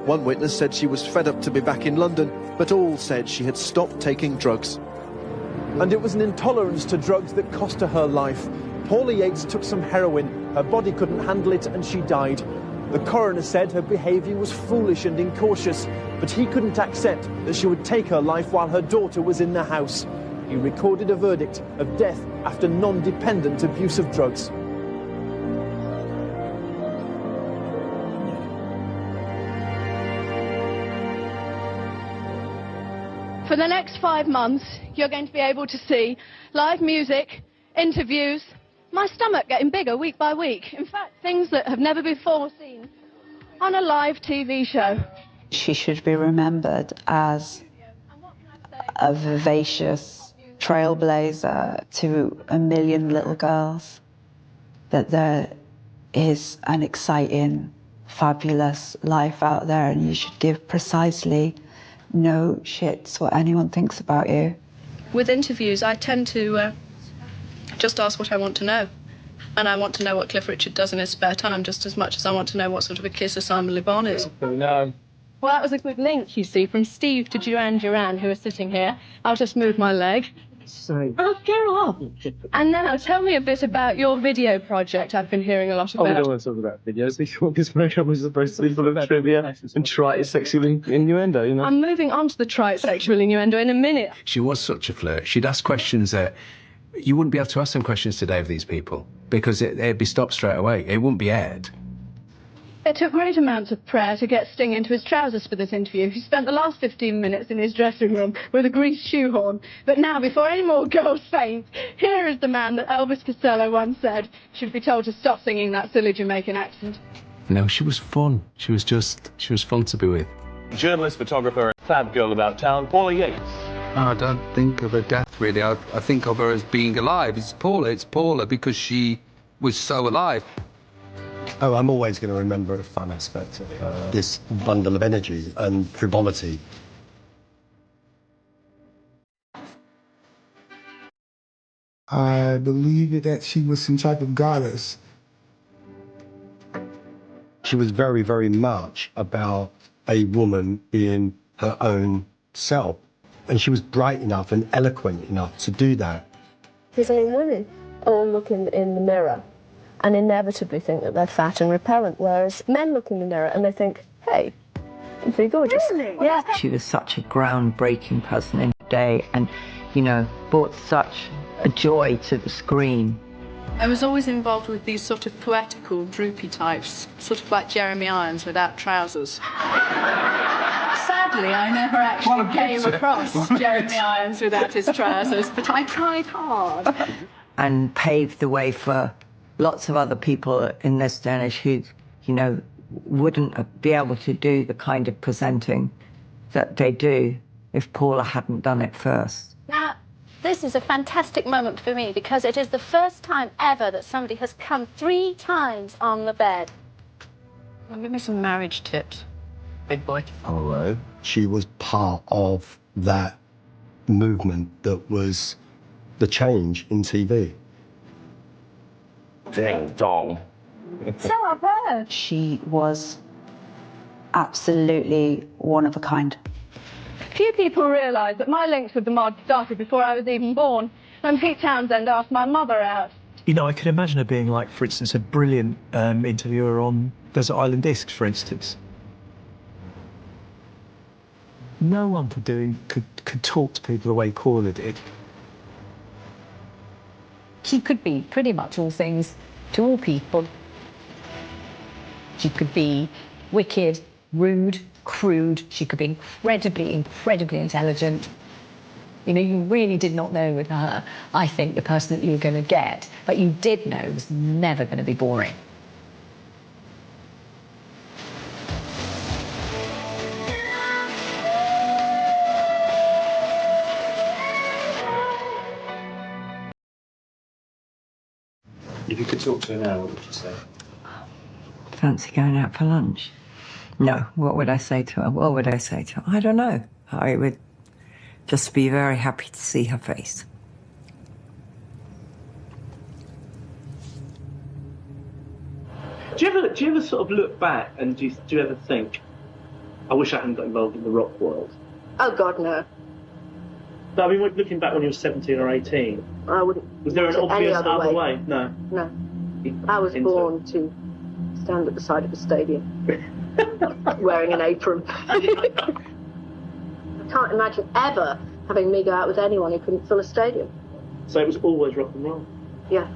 One witness said she was fed up to be back in London, but all said she had stopped taking drugs. And it was an intolerance to drugs that cost her life. Paula Yates took some heroin, her body couldn't handle it and she died. The coroner said her behaviour was foolish and incautious, but he couldn't accept that she would take her life while her daughter was in the house. He recorded a verdict of death after non-dependent abuse of drugs. For the next 5 months, you're going to be able to see live music, interviews, my stomach getting bigger week by week. In fact, things that have never before seen on a live TV show. She should be remembered as a vivacious trailblazer to a million little girls. That there is an exciting, fabulous life out there, and you should give precisely no shits what anyone thinks about you. With interviews, I tend to just ask what I want to know. And I want to know what Cliff Richard does in his spare time just as much as I want to know what sort of a kisser Simon Le Bon is. No. Well, that was a good link, you see, from Steve to Duran, who are sitting here. I'll just move my leg. Sorry. Oh, go on. And now tell me a bit about your video project I've been hearing a lot about. Oh, we don't want to talk about videos. This program was supposed to be full of trivia and trite sexual innuendo, you know? I'm moving on to the trite sexual innuendo in a minute. She was such a flirt. She'd ask questions that you wouldn't be able to ask them questions today of these people because they'd be stopped straight away. It wouldn't be aired. It took great amounts of prayer to get Sting into his trousers for this interview. He spent the last 15 minutes in his dressing room with a greased shoehorn. But now, before any more girls faint, here is the man that Elvis Costello once said should be told to stop singing that silly Jamaican accent. No, she was fun. She was fun to be with. Journalist, photographer, fab girl about town, Paula Yates. I don't think of her death, really. I think of her as being alive. It's Paula because she was so alive. Oh, I'm always going to remember a fun aspect of this bundle of energy and frivolity. I believe that she was some type of goddess She was very, very much about a woman being her own self. And she was bright enough and eloquent enough to do that. Because women all look in the mirror and inevitably think that they're fat and repellent, whereas men look in the mirror and they think, hey, you're pretty gorgeous. Really? Yeah. She was such a groundbreaking person in her day and, you know, brought such a joy to the screen. I was always involved with these sort of poetical, droopy types, sort of like Jeremy Irons without trousers. Sadly, I never actually came across Jeremy Irons without his trousers, but I tried hard. And paved the way for lots of other people in this day and age who, you know, wouldn't be able to do the kind of presenting that they do if Paula hadn't done it first. Now, this is a fantastic moment for me because it is the first time ever that somebody has come 3 times on the bed. Well, give me some marriage tips, big boy. Hello. She was part of that movement that was the change in TV. Ding dong. So I've heard. She was absolutely one of a kind. Few people realise that my links with the mod started before I was even born, when Pete Townsend asked my mother out. You know, I can imagine her being like, for instance, a brilliant interviewer on Desert Island Discs, for instance. No one could talk to people the way Paula did. She could be pretty much all things to all people. She could be wicked, rude, crude. She could be incredibly, incredibly intelligent. You know, you really did not know with her, I think, the person that you were going to get, but you did know it was never going to be boring. If you could talk to her now, what would you say? Fancy going out for lunch? No. What would I say to her? What would I say to her? I don't know. I would just be very happy to see her face. Do you ever sort of look back and do you ever think, I wish I hadn't got involved in the rock world? Oh, God, no. No, I mean, looking back when you were 17 or 18, I wouldn't. was there an obvious other way? No. No. I was born to stand at the side of a stadium wearing an apron. I can't imagine ever having me go out with anyone who couldn't fill a stadium. So it was always rock and roll? Yeah.